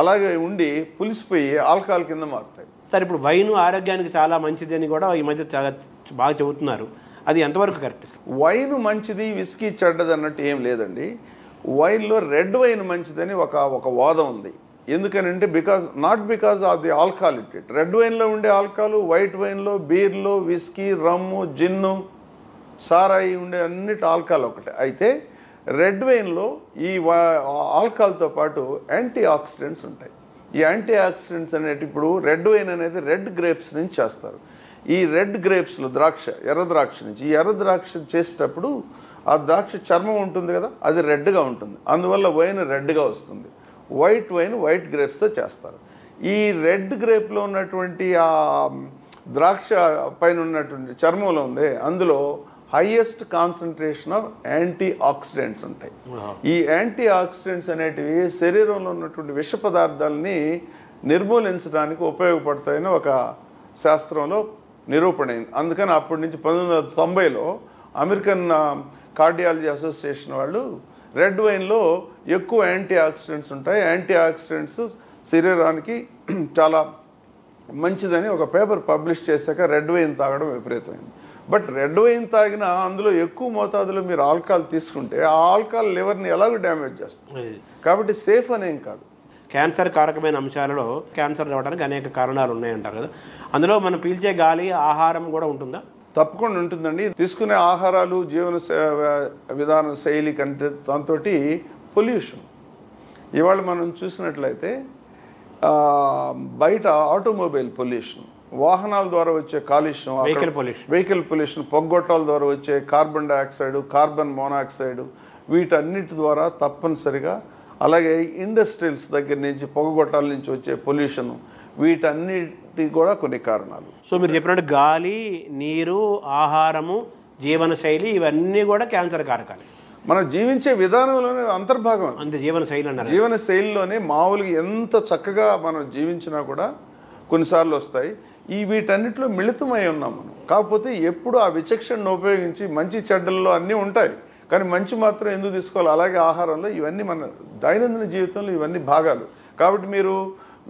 అలాగే ఉండి పులిసిపోయి ఆల్కహాల్ కింద మారుతాయి. సార్, ఇప్పుడు వైన్ ఆరోగ్యానికి చాలా మంచిది అని కూడా ఈ మధ్య చాలా బాగా చెబుతున్నారు, అది ఎంతవరకు కరెక్ట్? వైన్ మంచిది, విస్కీ చెడ్డది అన్నట్టు ఏం లేదండి. వైన్లో రెడ్ వైన్ మంచిదని ఒక వాదం ఉంది. ఎందుకనంటే not because of the alcohol it. Red వైన్లో ఉండే ఆల్కహాల్ వైట్ వైన్లో, బీర్లో, విస్కీ, రమ్ము, జిన్ను, సారాయి ఉండే అన్నిటి ఆల్కహాల్ ఒకటే. అయితే రెడ్ వైన్లో ఈ ఆల్కహాల్తో పాటు యాంటీ ఆక్సిడెంట్స్ ఉంటాయి. ఈ యాంటీ ఆక్సిడెంట్స్ అనేటి, ఇప్పుడు రెడ్ వైన్ అనేది రెడ్ గ్రేప్స్ నుంచి చేస్తారు. ఈ రెడ్ గ్రేప్స్లో ఎర్ర ద్రాక్ష నుంచి, ఈ ఎర్ర ద్రాక్ష చేసేటప్పుడు ఆ ద్రాక్ష చర్మం ఉంటుంది కదా, అది రెడ్గా ఉంటుంది. అందువల్ల వైన్ రెడ్గా వస్తుంది. వైట్ వైన్ వైట్ గ్రేప్స్తో చేస్తారు. ఈ రెడ్ గ్రేప్లో ఉన్నటువంటి ఆ ద్రాక్ష పైన ఉన్నటువంటి చర్మంలో ఉంది, అందులో highest concentration of antioxidants ఉంటాయి. ఈ యాంటీ ఆక్సిడెంట్స్ అనేటివి శరీరంలో ఉన్నటువంటి విష పదార్థాలని నిర్మూలించడానికి ఉపయోగపడతాయని ఒక శాస్త్రంలో నిరూపణ అయింది. అందుకని అప్పటి నుంచి 1990లో అమెరికన్ కార్డియాలజీ అసోసియేషన్ వాళ్ళు రెడ్ వైన్లో ఎక్కువ యాంటీ ఆక్సిడెంట్స్ ఉంటాయి, యాంటీ ఆక్సిడెంట్స్ శరీరానికి చాలా మంచిదని ఒక పేపర్ పబ్లిష్ చేశాక రెడ్ వైన్ తాగడం విపరీతమైంది. బట్ రెడ్ వైన్ తాగినా అందులో ఎక్కువ మోతాదులో మీరు ఆల్కహాల్ తీసుకుంటే ఆ ఆల్కహాల్ లివర్ని ఎలాగో డ్యామేజ్ చేస్తుంది. కాబట్టి సేఫ్ అనేం కాదు. క్యాన్సర్ కారకమైన అంశాలలో క్యాన్సర్ రావడానికి అనేక కారణాలు ఉన్నాయంటారు కదా, అందులో మనం పీల్చే గాలి, ఆహారం కూడా ఉంటుందా? తప్పకుండా ఉంటుందండి. తీసుకునే ఆహారాలు, జీవన విధాన శైలి కంటే దాంతో పొల్యూషన్. ఇవాళ మనం చూసినట్లయితే బయట ఆటోమొబైల్ పొల్యూషన్, వాహనాల ద్వారా వచ్చే కాలుష్యం, వెహికల్ పొల్యూషన్, పొగ్గొట్టాల ద్వారా వచ్చే కార్బన్ డైఆక్సైడ్, కార్బన్ మోనాక్సైడ్, వీటన్నిటి ద్వారా తప్పనిసరిగా, అలాగే ఇండస్ట్రియల్స్ దగ్గర నుంచి పొగగొట్టాల నుంచి వచ్చే పొల్యూషన్, వీటన్నిటి కూడా కొన్ని కారణాలు. సో మీరు చెప్పినట్టు గాలి, నీరు, ఆహారము, జీవనశైలి ఇవన్నీ కూడా క్యాన్సర్ కారకాలు. మనం జీవించే విధానంలోనే అంతర్భాగం. అంతే, జీవనశైలి అన్నారు. జీవనశైలిలోనే మామూలుగా ఎంత చక్కగా మనం జీవించినా కూడా కొన్నిసార్లు వస్తాయి. వీటన్నిటిలో మిళితమై ఉన్నాం మనం. కాకపోతే ఎప్పుడు ఆ విచక్షణను ఉపయోగించి, మంచి చెడ్డల్లో అన్నీ ఉంటాయి కానీ మంచి మాత్రం ఎందుకు తీసుకోవాలి, అలాగే ఆహారంలో ఇవన్నీ మన దైనందిన జీవితంలో ఇవన్నీ భాగాలు. కాబట్టి మీరు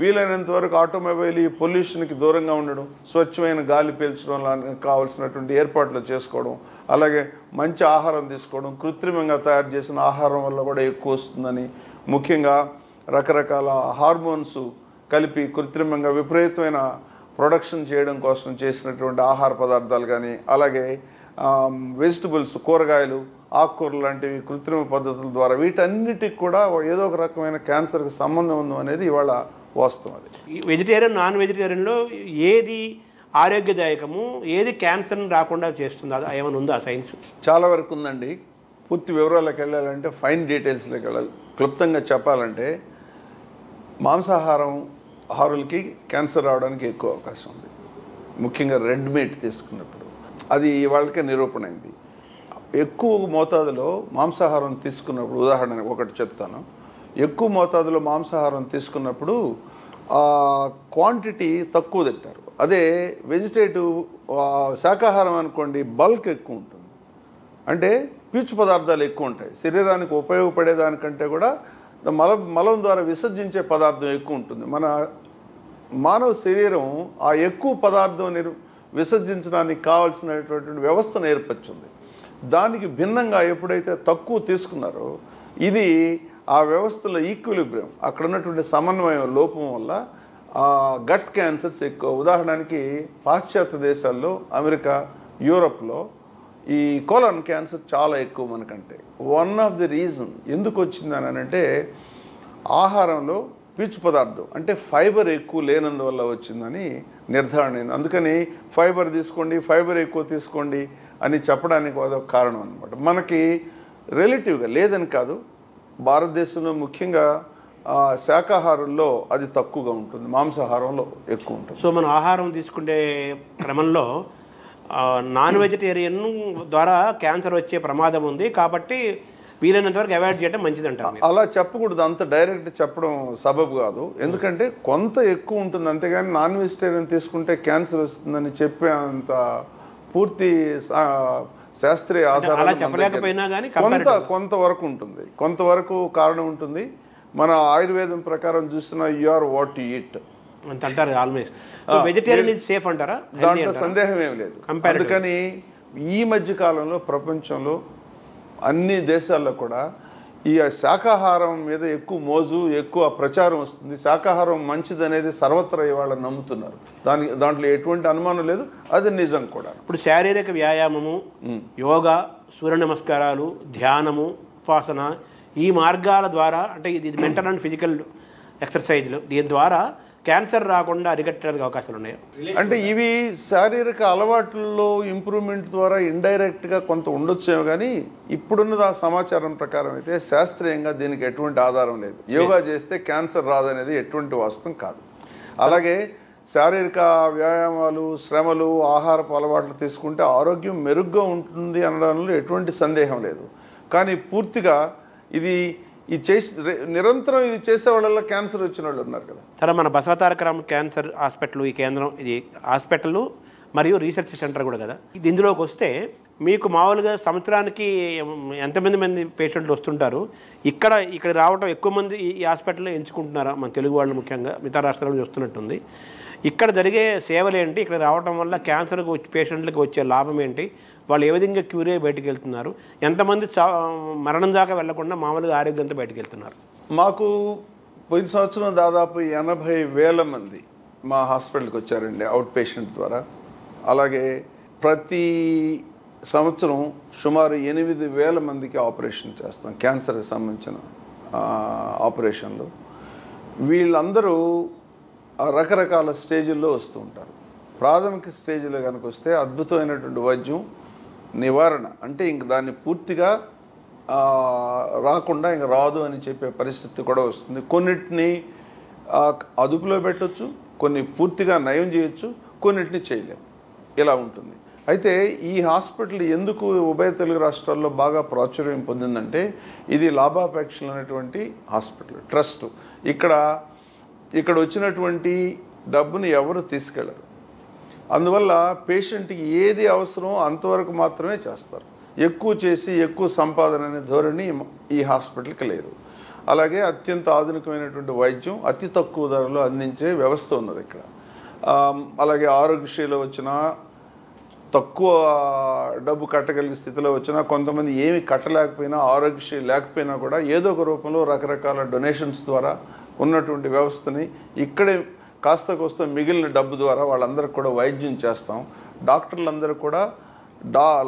వీలైనంత వరకు ఆటోమొబైల్ ఈ పొల్యూషన్కి దూరంగా ఉండడం, స్వచ్ఛమైన గాలి పీల్చడం కావాల్సినటువంటి ఏర్పాట్లు చేసుకోవడం, అలాగే మంచి ఆహారం తీసుకోవడం. కృత్రిమంగా తయారు చేసిన ఆహారం వల్ల కూడా ఎక్కువ వస్తుందని, ముఖ్యంగా రకరకాల హార్మోన్స్ కలిపి కృత్రిమంగా విపరీతమైన ప్రొడక్షన్ చేయడం కోసం చేసినటువంటి ఆహార పదార్థాలు కానీ, అలాగే వెజిటబుల్స్, కూరగాయలు, ఆకుకూరలు లాంటివి కృత్రిమ పద్ధతుల ద్వారా వీటన్నిటికి కూడా ఏదో ఒక రకమైన క్యాన్సర్కి సంబంధం ఉంది అనేది ఇవాళ వాస్తవం. అది వెజిటేరియన్, నాన్ వెజిటేరియన్లో ఏది ఆరోగ్యదాయకము, ఏది క్యాన్సర్ని రాకుండా చేస్తుంది, అది ఏమైనా ఉందా సైన్స్? చాలా వరకు ఉందండి. పూర్తి వివరాలకు వెళ్ళాలంటే, ఫైన్ డీటెయిల్స్లోకి వెళ్ళాలి. క్లుప్తంగా చెప్పాలంటే మాంసాహారులకి క్యాన్సర్ రావడానికి ఎక్కువ అవకాశం ఉంది. ముఖ్యంగా రెడ్ మీట్ తీసుకున్నప్పుడు అది వాళ్ళకే నిరూపణ అయింది. ఎక్కువ మోతాదులో మాంసాహారం తీసుకున్నప్పుడు, ఉదాహరణకు ఒకటి చెప్తాను, ఎక్కువ మోతాదులో మాంసాహారం తీసుకున్నప్పుడు క్వాంటిటీ తక్కువ తింటారు. అదే వెజిటేటివ్ శాకాహారం అనుకోండి, బల్క్ ఎక్కువ ఉంటుంది. అంటే పీచు పదార్థాలు ఎక్కువ ఉంటాయి. శరీరానికి ఉపయోగపడేదానికంటే కూడా మలం ద్వారా విసర్జించే పదార్థం ఎక్కువ ఉంటుంది. మన మానవ శరీరం ఆ ఎక్కువ పదార్థం విసర్జించడానికి కావాల్సినటువంటి వ్యవస్థను ఏర్పరిచింది. దానికి భిన్నంగా ఎప్పుడైతే తక్కువ తీసుకున్నారో, ఇది ఆ వ్యవస్థలో ఈక్విలిబ్రియం, అక్కడ ఉన్నటువంటి సమన్వయం లోపం వల్ల గట్ క్యాన్సర్స్ ఎక్కువ. ఉదాహరణకి పాశ్చాత్య దేశాల్లో, అమెరికా, యూరోప్లో ఈ కోలన్ క్యాన్సర్ చాలా ఎక్కువ మనకంటే. వన్ ఆఫ్ ది రీజన్ ఎందుకు వచ్చిందని అంటే ఆహారంలో పీచు పదార్థం అంటే ఫైబర్ ఎక్కువ లేనందువల్ల వచ్చిందని నిర్ధారణ అయింది. అందుకని ఫైబర్ తీసుకోండి, ఫైబర్ ఎక్కువ తీసుకోండి అని చెప్పడానికి అదొక కారణం అనమాట. మనకి రిలేటివ్గా లేదని కాదు, భారతదేశంలో ముఖ్యంగా శాకాహారంలో అది తక్కువగా ఉంటుంది, మాంసాహారంలో ఎక్కువ ఉంటుంది. సో మనం ఆహారం తీసుకునే క్రమంలో నాన్ వెజిటేరియన్ ద్వారా క్యాన్సర్ వచ్చే ప్రమాదం ఉంది కాబట్టి వీలైనంత వరకు అవాయిడ్ చేయడం మంచిది అంటారు. అలా చెప్పకూడదు, అంత డైరెక్ట్ చెప్పడం సబబు కాదు. ఎందుకంటే కొంత ఎక్కువ ఉంటుంది, అంతేగాని నాన్ వెజిటేరియన్ తీసుకుంటే క్యాన్సర్ వస్తుందని చెప్పే అంత పూర్తి శాస్త్రీయ ఆధారం కొంతవరకు ఉంటుంది, కొంతవరకు కారణం ఉంటుంది. మన ఆయుర్వేదం ప్రకారం చూసిన you are what you eat అంటారు. ఆల్మోస్ట్ వెజిటేరియన్ ఇస్ సేఫ్ అంటారా? దాంట్లో సందేహం ఏమి లేదు. అందుకని ఈ మధ్య కాలంలో ప్రపంచంలో అన్ని దేశాల్లో కూడా ఈ శాకాహారం మీద ఎక్కువ మోజు, ఎక్కువ ప్రచారం వస్తుంది. శాకాహారం మంచిది అనేది సర్వత్రా ఇవాళ నమ్ముతున్నారు. దాంట్లో ఎటువంటి అనుమానం లేదు, అది నిజం కూడా. ఇప్పుడు శారీరక వ్యాయామము, యోగా, సూర్య నమస్కారాలు, ధ్యానము, ఉపాసన, ఈ మార్గాల ద్వారా, అంటే ఇది మెంటల్ అండ్ ఫిజికల్ ఎక్సర్సైజ్లు, దీని ద్వారా క్యాన్సర్ రాకుండా అరికట్టడానికి అవకాశాలు ఉన్నాయి. అంటే ఇవి శారీరక అలవాట్లలో ఇంప్రూవ్మెంట్ ద్వారా ఇండైరెక్ట్గా కొంత ఉండొచ్చేమో, కానీ ఇప్పుడున్న సమాచారం ప్రకారం అయితే శాస్త్రీయంగా దీనికి ఎటువంటి ఆధారం లేదు. యోగా చేస్తే క్యాన్సర్ రాదనేది ఎటువంటి వాస్తవం కాదు. అలాగే శారీరక వ్యాయామాలు, శ్రమలు, ఆహారపు అలవాట్లు తీసుకుంటే ఆరోగ్యం మెరుగ్గా ఉంటుంది అనడంలో ఎటువంటి సందేహం లేదు. కానీ పూర్తిగా ఇది నిరంతరం ఇది చేసే వాళ్ళ క్యాన్సర్ వచ్చిన వాళ్ళు ఉన్నారు కదా. సరే, మన బసవతారక రామ క్యాన్సర్ హాస్పిటల్, ఈ కేంద్రం, ఇది హాస్పిటల్ మరియు రీసెర్చ్ సెంటర్ కూడా కదా. ఇందులోకి వస్తే మీకు మామూలుగా సంవత్సరానికి ఎంతమంది పేషెంట్లు వస్తుంటారు? ఇక్కడ రావడం ఎక్కువ మంది ఈ హాస్పిటల్లో ఎంచుకుంటున్నారా? మన తెలుగు వాళ్ళు ముఖ్యంగా, మిగతా రాష్ట్రాల నుంచి వస్తున్నట్టుంది. ఇక్కడ జరిగే సేవలు ఏంటి? ఇక్కడ రావడం వల్ల క్యాన్సర్ పేషెంట్లకు వచ్చే లాభం ఏంటి? వాళ్ళు ఏ విధంగా క్యూర్ అయ్యి బయటకు వెళ్తున్నారు? ఎంతమంది మరణం దాకా వెళ్లకుండా మామూలుగా ఆరోగ్యంతో బయటకు వెళ్తున్నారు? మాకు పోయిన సంవత్సరం దాదాపు 80,000 మంది మా హాస్పిటల్కి వచ్చారండి అవుట్ పేషెంట్ ద్వారా. అలాగే ప్రతి సంవత్సరం సుమారు 8,000 మందికి ఆపరేషన్ చేస్తాం, క్యాన్సర్కి సంబంధించిన ఆపరేషన్లు. వీళ్ళందరూ రకరకాల స్టేజ్ల్లో వస్తూ ఉంటారు. ప్రాథమిక స్టేజ్లో కనుక వస్తే అద్భుతమైనటువంటి వైద్యం, నివారణ, అంటే ఇంక దాన్ని పూర్తిగా రాకుండా ఇంక రాదు అని చెప్పే పరిస్థితి కూడా వస్తుంది. కొన్నిటిని అదుపులో పెట్టవచ్చు, కొన్ని పూర్తిగా నయం చేయొచ్చు, కొన్నిటిని చేయలేము, ఇలా ఉంటుంది. అయితే ఈ హాస్పిటల్ ఎందుకు ఉభయ తెలుగు రాష్ట్రాల్లో బాగా ప్రాచుర్యం పొందిందంటే, ఇది లాభాపేక్షలు అనేటువంటి హాస్పిటల్, ట్రస్ట్. ఇక్కడ వచ్చినటువంటి డబ్బుని ఎవరు తీసుకెళ్లరు. అందువల్ల పేషెంట్కి ఏది అవసరమో అంతవరకు మాత్రమే చేస్తారు. ఎక్కువ చేసి ఎక్కువ సంపాదన అనే ధోరణి ఈ హాస్పిటల్కి లేదు. అలాగే అత్యంత ఆధునికమైనటువంటి వైద్యం అతి తక్కువ ధరలో అందించే వ్యవస్థ ఉన్నది ఇక్కడ. అలాగే ఆరోగ్యశ్రీలో వచ్చిన, తక్కువ డబ్బు కట్టగలిగే స్థితిలో వచ్చినా, కొంతమంది ఏమి కట్టలేకపోయినా, ఆరోగ్యశ్రీ లేకపోయినా కూడా ఏదో ఒక రూపంలో రకరకాల డొనేషన్స్ ద్వారా ఉన్నటువంటి వ్యవస్థని ఇక్కడే కాస్త కోస్త మిగిలిన డబ్బు ద్వారా వాళ్ళందరికీ కూడా వైద్యం చేస్తాం. డాక్టర్లందరూ కూడా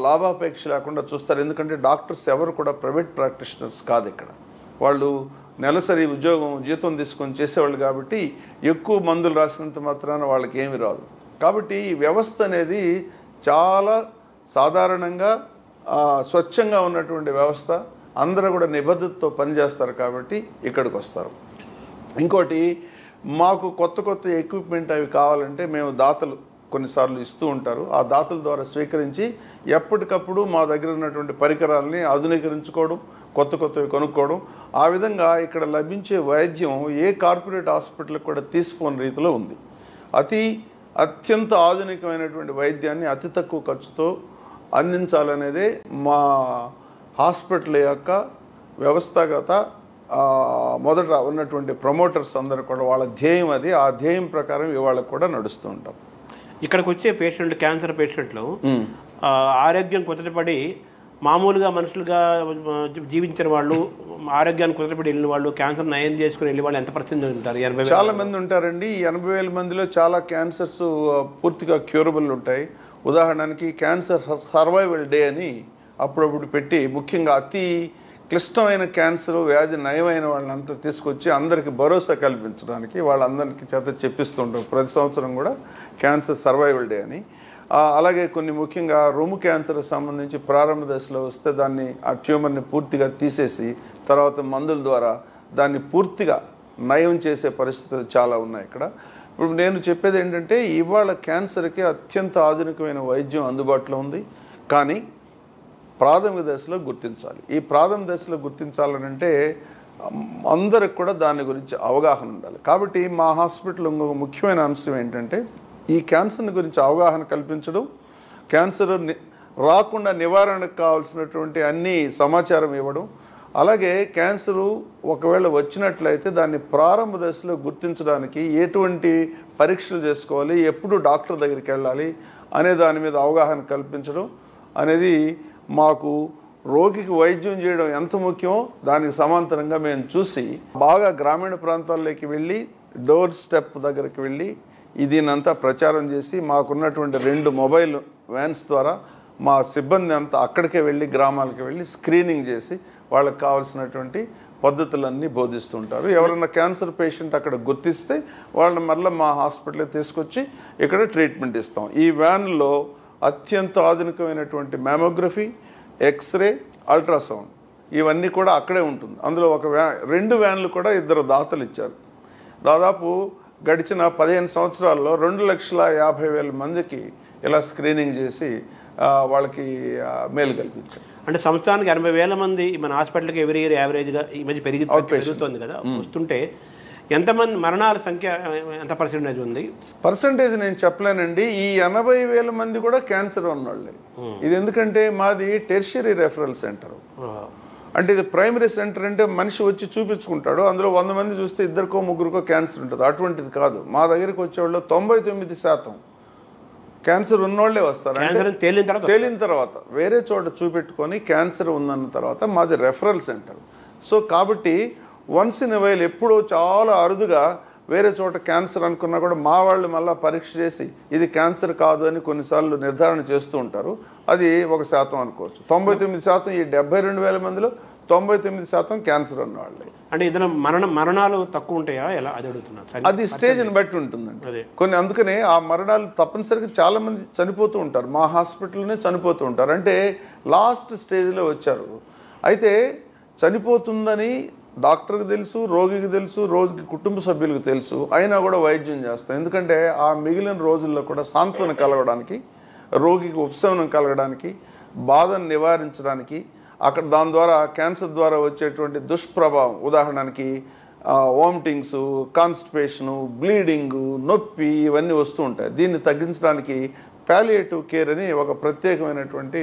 లాభాపేక్ష లేకుండా చూస్తారు. ఎందుకంటే డాక్టర్స్ ఎవరు కూడా ప్రైవేట్ ప్రాక్టీషనర్స్ కాదు. ఇక్కడ వాళ్ళు నెలసరి జీతం తీసుకొని చేసేవాళ్ళు కాబట్టి ఎక్కువ మందులు రాసినంత మాత్రాన వాళ్ళకి ఏమి రాదు. కాబట్టి ఈ వ్యవస్థ అనేది చాలా సాధారణంగా స్వచ్ఛంగా ఉన్నటువంటి వ్యవస్థ. అందరూ కూడా నిబద్ధతతో పనిచేస్తారు కాబట్టి ఇక్కడికి వస్తారు. ఇంకోటి, మాకు కొత్త ఎక్విప్మెంట్ అవి కావాలంటే మేము దాతలు కొన్నిసార్లు ఇస్తూ ఉంటారు. ఆ దాతల ద్వారా స్వీకరించి ఎప్పటికప్పుడు మా దగ్గర ఉన్నటువంటి పరికరాలని ఆధునీకరించుకోవడం, కొత్తవి కొనుక్కోవడం. ఆ విధంగా ఇక్కడ లభించే వైద్యం ఏ కార్పొరేట్ హాస్పిటల్కి కూడా తీసిపోని రీతిలో ఉంది. అత్యంత ఆధునికమైనటువంటి వైద్యాన్ని అతి తక్కువ ఖర్చుతో అందించాలనేదే మా హాస్పిటల్ యొక్క వ్యవస్థాగత మొదట ఉన్నటువంటి ప్రమోటర్స్ అందరూ కూడా వాళ్ళ ధ్యేయం అది. ఆ ధ్యేయం ప్రకారం ఇవాళ కూడా నడుస్తూ ఉంటాం. ఇక్కడికి వచ్చే పేషెంట్లు, క్యాన్సర్ పేషెంట్లు ఆరోగ్యం కుదుటపడి మామూలుగా మనుషులుగా జీవించిన వాళ్ళు, ఆరోగ్యాన్ని కుదుటపడి వెళ్ళిన వాళ్ళు, క్యాన్సర్ నయం చేసుకుని వెళ్ళిన వాళ్ళు ఎంత % ఉంటారు? 80,000 చాలా మంది ఉంటారండి. ఈ 80,000 మందిలో చాలా క్యాన్సర్స్ పూర్తిగా క్యూరబుల్ ఉంటాయి. ఉదాహరణకి క్యాన్సర్ సర్వైవల్ డే అని అప్పుడప్పుడు పెట్టి, ముఖ్యంగా అతి క్లిష్టమైన క్యాన్సర్ వ్యాధి నయమైన వాళ్ళంతా తీసుకొచ్చి అందరికీ భరోసా కల్పించడానికి వాళ్ళందరికీ చేత చెప్పిస్తుంటారు ప్రతి సంవత్సరం కూడా క్యాన్సర్ సర్వైవల్ డే అని. అలాగే కొన్ని ముఖ్యంగా రొమ్ము క్యాన్సర్కి సంబంధించి ప్రారంభ దశలో వస్తే దాన్ని ఆ ట్యూమర్ని పూర్తిగా తీసేసి తర్వాత మందుల ద్వారా దాన్ని పూర్తిగా నయం చేసే పరిస్థితులు చాలా ఉన్నాయి ఇక్కడ. ఇప్పుడు నేను చెప్పేది ఏంటంటే, ఇవాళ క్యాన్సర్కి అత్యంత ఆధునికమైన వైద్యం అందుబాటులో ఉంది. కానీ ప్రాథమిక దశలో గుర్తించాలి. ఈ ప్రాథమిక దశలో గుర్తించాలనంటే అందరికి కూడా దాని గురించి అవగాహన ఉండాలి. కాబట్టి మా హాస్పిటల్ ఇంకొక ముఖ్యమైన అంశం ఏంటంటే, ఈ క్యాన్సర్ గురించి అవగాహన కల్పించడం, క్యాన్సర్ రాకుండా నివారణకు కావాల్సినటువంటి అన్ని సమాచారం ఇవ్వడం, అలాగే క్యాన్సరు ఒకవేళ వచ్చినట్లయితే దాన్ని ప్రారంభ దశలో గుర్తించడానికి ఎటువంటి పరీక్షలు చేసుకోవాలి, ఎప్పుడు డాక్టర్ దగ్గరికి వెళ్ళాలి అనే దాని మీద అవగాహన కల్పించడం అనేది మాకు రోగికి వైద్యం చేయడం ఎంత ముఖ్యమో దానికి సమాంతరంగా మేము చూసి బాగా గ్రామీణ ప్రాంతాల్లోకి వెళ్ళి డోర్ స్టెప్ దగ్గరికి వెళ్ళి దీనంతా ప్రచారం చేసి మాకున్నటువంటి 2 మొబైల్ వ్యాన్స్ ద్వారా మా సిబ్బంది అంతా అక్కడికే వెళ్ళి గ్రామాలకు వెళ్ళి స్క్రీనింగ్ చేసి వాళ్ళకి కావాల్సినటువంటి పద్ధతులన్నీ బోధిస్తుంటారు. ఎవరైనా క్యాన్సర్ పేషెంట్ అక్కడ గుర్తిస్తే వాళ్ళని మళ్ళీ మా హాస్పిటల్కి తీసుకొచ్చి ఇక్కడ ట్రీట్మెంట్ ఇస్తాం. ఈ వ్యాన్లో అత్యంత ఆధునికమైనటువంటి మ్యామోగ్రఫీ, ఎక్స్రే, అల్ట్రాసౌండ్ ఇవన్నీ కూడా అక్కడే ఉంటుంది. అందులో 2 వ్యాన్లు కూడా 2 దాతలు ఇచ్చారు. దాదాపు గడిచిన 15 సంవత్సరాల్లో 2,50,000 మందికి ఇలా స్క్రీనింగ్ చేసి వాళ్ళకి మేలు కల్పించారు. అంటే సంవత్సరానికి 80,000 మంది మన హాస్పిటల్కి ఎవ్రీ ఇయర్ యావరేజ్గా ఈ మధ్య పెరుగుతుంది కదా, వస్తుంటే ఎంతమంది మరణాల సంఖ్య ఎంత % ఉంది? పర్సంటేజ్ నేను చెప్పలేనండి. ఈ 80,000 మంది కూడా క్యాన్సర్ ఉన్నవాళ్ళే. ఇది ఎందుకంటే మాది టెర్షియరీ రెఫరల్ సెంటర్. అంటే ఇది ప్రైమరీ సెంటర్ అంటే మనిషి వచ్చి చూపించుకుంటాడు, అందులో 100 మంది చూస్తే 2కో 3కో క్యాన్సర్ ఉంటుంది. అటువంటిది కాదు. మా దగ్గరికి వచ్చేవాళ్ళు 99% క్యాన్సర్ ఉన్నోళ్లే వస్తారు. తేలిన తర్వాత వేరే చోట చూపెట్టుకొని క్యాన్సర్ ఉందన్న తర్వాత మాది రెఫరల్ సెంటర్. సో కాబట్టి వన్స్ ఇన్ వైల్ ఎప్పుడో చాలా అరుదుగా వేరే చోట క్యాన్సర్ అనుకున్నా కూడా మా వాళ్ళు మళ్ళీ పరీక్ష చేసి ఇది క్యాన్సర్ కాదు అని కొన్నిసార్లు నిర్ధారణ చేస్తూ ఉంటారు. అది 1% అనుకోవచ్చు. 99% ఈ 72,000 మందిలో 99% క్యాన్సర్ ఉన్నవాళ్ళే. అంటే ఇతను మరణాలు తక్కువ ఉంటాయా ఎలా అది అడుగుతున్నారు? అది స్టేజ్ని బట్టి ఉంటుందండి కొన్ని. అందుకనే ఆ మరణాలు తప్పనిసరిగా చాలా మంది చనిపోతూ ఉంటారు, మా హాస్పిటల్లోనే చనిపోతూ ఉంటారు. అంటే లాస్ట్ స్టేజ్లో వచ్చారు. అయితే చనిపోతుందని డాక్టర్కి తెలుసు, రోగికి తెలుసు, రోగికి కుటుంబ సభ్యులకు తెలుసు, అయినా కూడా వైద్యం చేస్తాం. ఎందుకంటే ఆ మిగిలిన రోజుల్లో కూడా సాంత్వన కలగడానికి, రోగికి ఉపశమనం కలగడానికి, బాధను నివారించడానికి, అక్కడ దాని ద్వారా క్యాన్సర్ ద్వారా వచ్చేటువంటి దుష్ప్రభావం, ఉదాహరణకి వామిటింగ్స్, కాన్స్టిపేషను, బ్లీడింగు, నొప్పి ఇవన్నీ వస్తూ ఉంటాయి. దీన్ని తగ్గించడానికి పాలియేటివ్ కేర్ అని ఒక ప్రత్యేకమైనటువంటి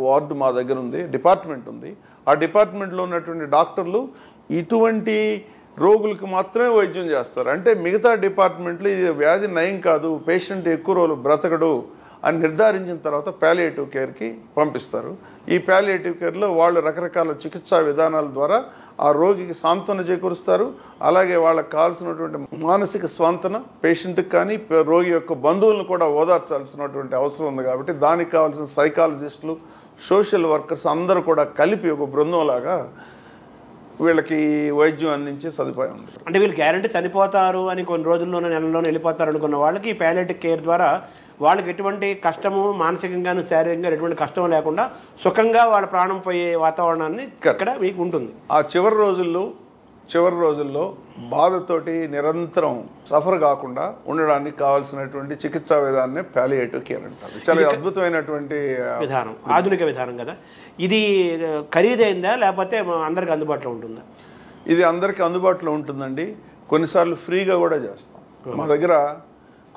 వార్డు మా దగ్గర ఉంది, డిపార్ట్మెంట్ ఉంది. ఆ డిపార్ట్మెంట్లో ఉన్నటువంటి డాక్టర్లు ఇటువంటి రోగులకు మాత్రమే వైద్యం చేస్తారు. అంటే మిగతా డిపార్ట్మెంట్లో ఇది వ్యాధి నయం కాదు, పేషెంట్ ఎక్కువ రోజులు బ్రతకడు అని నిర్ధారించిన తర్వాత పాలియేటివ్ కేర్కి పంపిస్తారు. ఈ పాలియేటివ్ కేర్లో వాళ్ళు రకరకాల చికిత్సా విధానాల ద్వారా ఆ రోగికి సాంత్వన చేకూరుస్తారు. అలాగే వాళ్ళకి కావాల్సినటువంటి మానసిక స్వాంతన పేషెంట్కి కానీ రోగి యొక్క బంధువులను కూడా ఓదార్చాల్సినటువంటి అవసరం ఉంది. కాబట్టి దానికి కావాల్సిన సైకాలజిస్టులు, సోషల్ వర్కర్స్ అందరూ కూడా కలిపి ఒక బృందంలాగా వీళ్ళకి వైద్యం అందించే సదుపాయం ఉంది. అంటే వీళ్ళు గ్యారంటీ చనిపోతారు అని కొన్ని రోజుల్లోనే నెలల్లోనే వెళ్ళిపోతారు అనుకున్న వాళ్ళకి ఈ పాలియేటివ్ కేర్ ద్వారా వాళ్ళకి ఎటువంటి కష్టము మానసికంగాను శారీరకంగా ఎటువంటి కష్టం లేకుండా సుఖంగా వాళ్ళ ప్రాణం పోయే వాతావరణాన్ని ఇక్కడ మీకు ఉంటుంది. ఆ చివరి రోజుల్లో చివరి రోజుల్లో బాధతోటి నిరంతరం సఫర్ కాకుండా ఉండడానికి కావాల్సినటువంటి చికిత్సా విధానాన్ని పాలియేటివ్ కేర్ అంటారు. చాలా అద్భుతమైనటువంటి విధానం, ఆధునిక విధానం కదా. ఇది ఖరీదైందా లేకపోతే అందరికి అందుబాటులో ఉంటుందా? ఇది అందరికీ అందుబాటులో ఉంటుందండి. కొన్నిసార్లు ఫ్రీగా కూడా చేస్తాం. మా దగ్గర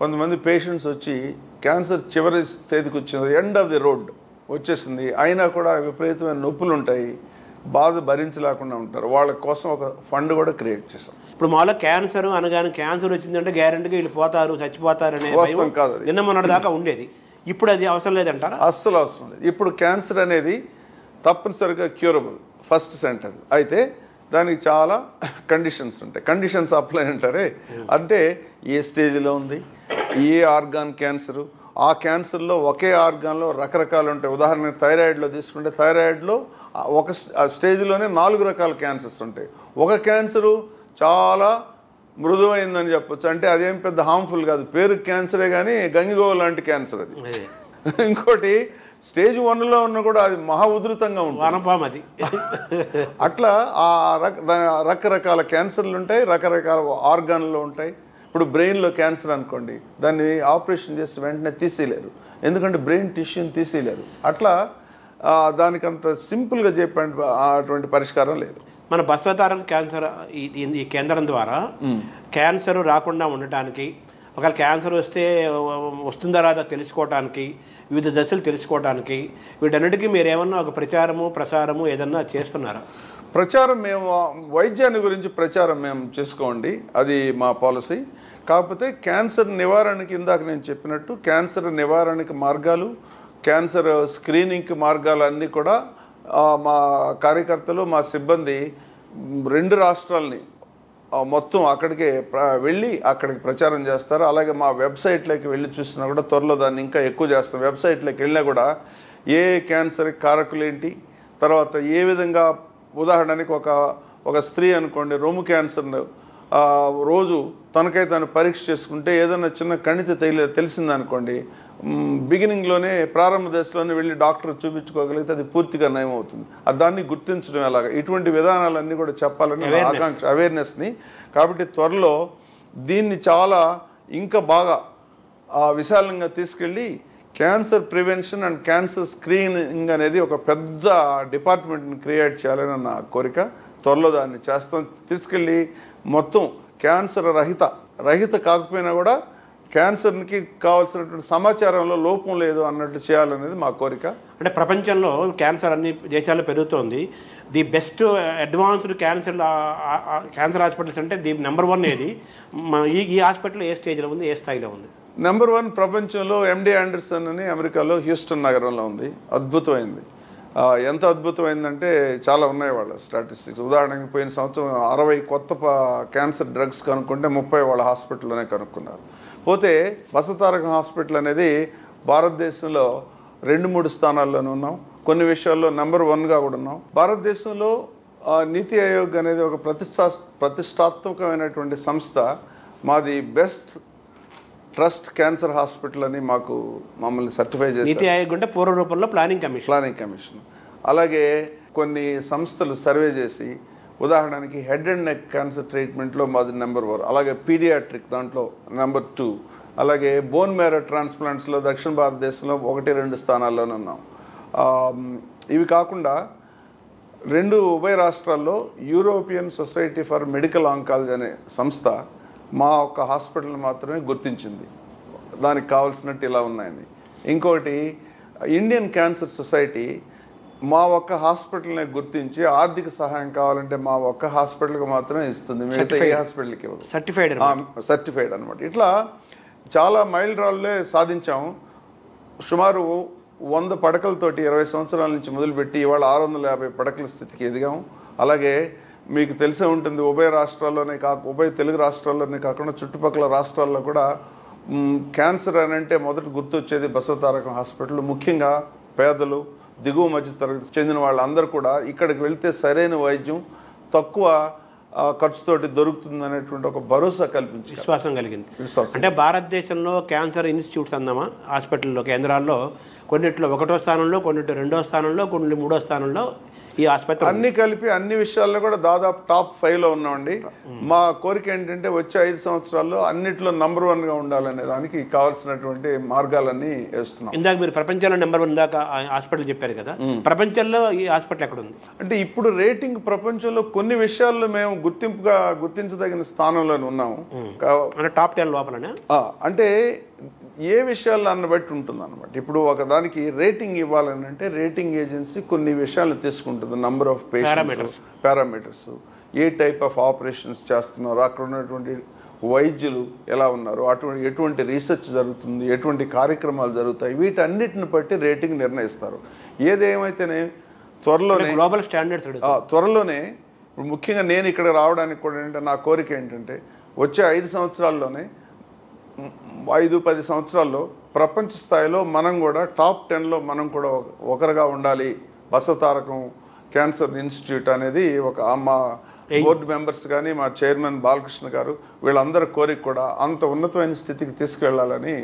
కొంతమంది పేషెంట్స్ వచ్చి క్యాన్సర్ చివరి స్థితికి వచ్చింది, ఎండ్ ఆఫ్ ది రోడ్ వచ్చేసింది, అయినా కూడా విపరీతమైన నొప్పులు ఉంటాయి, బాధ భరించలేకుండా ఉంటారు. వాళ్ళ కోసం ఒక ఫండ్ కూడా క్రియేట్ చేశాం. ఇప్పుడు మాలో క్యాన్సర్ అనగానే క్యాన్సర్ వచ్చిందంటే గ్యారెంటీగా వీళ్ళు పోతారు, చచ్చిపోతారు అనే వాస్తవం కాదు. నిన్న మొన్నటి దాకా ఉండేది, ఇప్పుడు అది అవసరం లేదంటారా? అస్సలు అవసరం లేదు. ఇప్పుడు క్యాన్సర్ అనేది తప్పనిసరిగా క్యూరబుల్ ఫస్ట్ సెంటర్. అయితే దానికి చాలా కండిషన్స్ ఉంటాయి. కండిషన్స్ అప్లై అంటారే, అంటే ఏ స్టేజ్లో ఉంది, ఏ ఆర్గాన్ క్యాన్సరు, ఆ క్యాన్సర్లో ఒకే ఆర్గాన్లో రకరకాలు ఉంటాయి. ఉదాహరణకు థైరాయిడ్లో తీసుకుంటే థైరాయిడ్లో ఒక స్టేజ్లోనే 4 రకాల క్యాన్సర్స్ ఉంటాయి. ఒక క్యాన్సరు చాలా మృదువైందని చెప్పొచ్చు, అంటే అదేం పెద్ద హార్మ్ఫుల్ కాదు, పేరు క్యాన్సరే కానీ గంగిగోవ లాంటి క్యాన్సర్ అది. ఇంకోటి స్టేజ్ 1లో ఉన్న కూడా అది మహా ఉధృతంగా ఉంటుంది అది. అట్లా ఆ రకరకాల క్యాన్సర్లు ఉంటాయి, రకరకాల ఆర్గాన్లు ఉంటాయి. ఇప్పుడు బ్రెయిన్లో క్యాన్సర్ అనుకోండి, దాన్ని ఆపరేషన్ చేసి వెంటనే తీసేయలేరు, ఎందుకంటే బ్రెయిన్ టిష్యూని తీసేయలేరు. అట్లా దానికంత సింపుల్గా చెప్పండి అటువంటి పరిష్కారం లేదు. మన బసవతారక క్యాన్సర్ ఈ కేంద్రం ద్వారా క్యాన్సర్ రాకుండా ఉండటానికి, ఒకవేళ క్యాన్సర్ వస్తుందా రాదా తెలుసుకోవడానికి, వివిధ దశలు తెలుసుకోవడానికి, వీటన్నిటికీ మీరు ఏమన్నా ఒక ప్రసారము ఏదన్నా చేస్తున్నారా? ప్రచారం మేము వైద్యాన్ని గురించి ప్రచారం మేము చేసుకోండి, అది మా పాలసీ. కాకపోతే క్యాన్సర్ నివారణకి ఇందాక నేను చెప్పినట్టు క్యాన్సర్ నివారణకి మార్గాలు, క్యాన్సర్ స్క్రీనింగ్కి మార్గాలు అన్నీ కూడా మా కార్యకర్తలు, మా సిబ్బంది 2 రాష్ట్రాలని మొత్తం అక్కడికే వెళ్ళి అక్కడికి ప్రచారం చేస్తారు. అలాగే మా వెబ్సైట్లోకి వెళ్ళి చూసినా కూడా త్వరలో దాన్ని ఇంకా ఎక్కువ చేస్తాం. వెబ్సైట్లోకి వెళ్ళినా కూడా ఏ క్యాన్సర్ కారకులు ఏంటి, తర్వాత ఏ విధంగా, ఉదాహరణకి ఒక స్త్రీ అనుకోండి రొమ్ము క్యాన్సర్ రోజు తనకై తను పరీక్ష చేసుకుంటే ఏదైనా చిన్న కణితి తెలిసిందనుకోండి, బిగినింగ్లోనే ప్రారంభ దశలోనే వెళ్ళి డాక్టర్ చూపించుకోగలిగితే అది పూర్తిగా నయం అవుతుంది. దాన్ని గుర్తించడం ఎలాగా, ఇటువంటి విధానాలన్నీ కూడా చెప్పాలని ఆకాంక్ష, అవేర్నెస్ని. కాబట్టి త్వరలో దీన్ని చాలా ఇంకా బాగా విశాలంగా తీసుకెళ్ళి cancer prevention and cancer screening అనేది ఒక పెద్ద డిపార్ట్మెంట్ని క్రియేట్ చేయాలని నా కోరిక. త్వరలో దాన్ని చేస్తాం. తీసుకెళ్ళి మొత్తం క్యాన్సర్ రహిత కాకపోయినా కూడా క్యాన్సర్కి కావాల్సినటువంటి సమాచారంలో లోపం లేదు అన్నట్టు చేయాలనేది మా కోరిక. అంటే ప్రపంచంలో క్యాన్సర్ అన్ని దేశాల్లో పెరుగుతోంది. The best advanced cancer hospitals అంటే ది నెంబర్ 1 ఏది? ఈ హాస్పిటల్ ఏ స్టేజ్లో ఉంది, ఏ స్థాయిలో ఉంది? నెంబర్ 1 ప్రపంచంలో ఎండి ఆండర్సన్ అని అమెరికాలో హ్యూస్టన్ నగరంలో ఉంది. అద్భుతమైంది. ఎంత అద్భుతమైందంటే చాలా ఉన్నాయి వాళ్ళ స్టాటిస్టిక్స్. ఉదాహరణకి పోయిన సంవత్సరం 60 కొత్త క్యాన్సర్ డ్రగ్స్ కనుక్కుంటే 30 వాళ్ళ హాస్పిటల్లోనే కనుక్కున్నారు. పోతే బసవతారకం హాస్పిటల్ అనేది భారతదేశంలో 2-3 స్థానాల్లోనే ఉన్నాం. కొన్ని విషయాల్లో నెంబర్ 1గా కూడా ఉన్నాం. భారతదేశంలో నీతి ఆయోగ్ అనేది ఒక ప్రతిష్టాత్మకమైనటువంటి సంస్థ. మాది బెస్ట్ ట్రస్ట్ క్యాన్సర్ హాస్పిటల్ అని మమ్మల్ని సర్టిఫై చేశారు. నీతి ఆయోగ్ అంటే పూర్వ రూపంలో ప్లానింగ్ కమిషన్. అలాగే కొన్ని సంస్థలు సర్వే చేసి, ఉదాహరణకి హెడ్ అండ్ నెక్ క్యాన్సర్ ట్రీట్మెంట్లో మాది నెంబర్ 1, అలాగే పీడియాట్రిక్ దాంట్లో నెంబర్ 2, అలాగే బోన్ మ్యారో ట్రాన్స్ప్లాంట్స్లో దక్షిణ భారతదేశంలో 1-2 స్థానాల్లోనే ఉన్నాం. ఇవి కాకుండా 2 ఉభయ రాష్ట్రాల్లో European society for medical oncology అనే సంస్థ మా ఒక్క హాస్పిటల్ మాత్రమే గుర్తించింది, దానికి కావాల్సినట్టు ఇలా ఉన్నాయని. ఇంకోటి ఇండియన్ క్యాన్సర్ సొసైటీ మా ఒక్క హాస్పిటల్ని గుర్తించి ఆర్థిక సహాయం కావాలంటే మా ఒక్క హాస్పిటల్కి మాత్రమే ఇస్తుంది, మిగతా ఏ హాస్పిటల్కి ఇవ్వదు. సర్టిఫైడ్ అనమాట. ఇట్లా చాలా మైలురాళ్ళే సాధించాము. సుమారు 100 పడకలతోటి 20 సంవత్సరాల నుంచి మొదలుపెట్టి ఇవాళ 650 పడకల స్థితికి ఎదిగాము. అలాగే మీకు తెలిసే ఉంటుంది, ఉభయ తెలుగు రాష్ట్రాల్లోనే కాకుండా చుట్టుపక్కల రాష్ట్రాల్లో కూడా క్యాన్సర్ అని అంటే మొదట గుర్తొచ్చేది బసవతారకం హాస్పిటల్. ముఖ్యంగా పేదలు, దిగువ మధ్య తరగతి చెందిన వాళ్ళందరూ కూడా ఇక్కడికి వెళ్తే సరైన వైద్యం తక్కువ ఖర్చుతోటి దొరుకుతుంది అనేటువంటి ఒక భరోసా కల్పించి విశ్వాసం కలిగింది. అంటే భారతదేశంలో క్యాన్సర్ ఇన్స్టిట్యూట్స్ అన్నామా హాస్పిటల్లో కేంద్రాల్లో కొన్నిట్లో 1వ స్థానంలో, కొన్నిట్లో 2వ స్థానంలో, కొన్ని 3వ స్థానంలో ఈ ఆసుపత్రి అన్ని కలిపి అన్ని విషయాల్లో కూడా దాదాపు టాప్ 5లో ఉన్నామండి. మా కోరిక ఏంటంటే వచ్చే 5 సంవత్సరాల్లో అన్నిట్లో నంబర్ 1గా ఉండాలనే దానికి కావాల్సినటువంటి మార్గాలన్నీ వేస్తున్నాం. ఇందాక మీరు ప్రపంచంలో నెంబర్ 1 దాకా హాస్పిటల్ చెప్పారు కదా, ప్రపంచంలో ఈ హాస్పిటల్ ఎక్కడ ఉంది? అంటే ఇప్పుడు రేటింగ్ ప్రపంచంలో కొన్ని విషయాల్లో మేము గుర్తించదగిన స్థానంలో ఉన్నాము. అంటే టాప్ 10 లోపలనే. అంటే ఏ విషయాల్లో అన్న బట్టి ఉంటుంది అనమాట. ఇప్పుడు ఒక దానికి రేటింగ్ ఇవ్వాలని అంటే రేటింగ్ ఏజెన్సీ కొన్ని విషయాలు తీసుకుంటుంది. Number of patients, parameters, A type of operations చేస్తున్నారు, అక్కడ ఉన్నటువంటి వైద్యులు ఎలా ఉన్నారు, ఎటువంటి రీసెర్చ్ జరుగుతుంది, ఎటువంటి కార్యక్రమాలు జరుగుతాయి, వీటన్నిటిని బట్టి రేటింగ్ నిర్ణయిస్తారు. ఏదేమైతేనే గ్లోబల్ స్టాండర్డ్స్ త్వరలోనే ఇప్పుడు ముఖ్యంగా నేను ఇక్కడ రావడానికి కూడా ఏంటంటే నా కోరిక ఏంటంటే వచ్చే 5 సంవత్సరాల్లోనే 5-10 సంవత్సరాల్లో ప్రపంచ స్థాయిలో మనం కూడా టాప్ 10లో మనం కూడా ఒకరుగా ఉండాలి. బసవతారకం క్యాన్సర్ ఇన్స్టిట్యూట్ అనేది మా బోర్డు మెంబర్స్ కానీ మా చైర్మన్ బాలకృష్ణ గారు వీళ్ళందరి కోరిక కూడా అంత ఉన్నతమైన స్థితికి తీసుకెళ్లాలని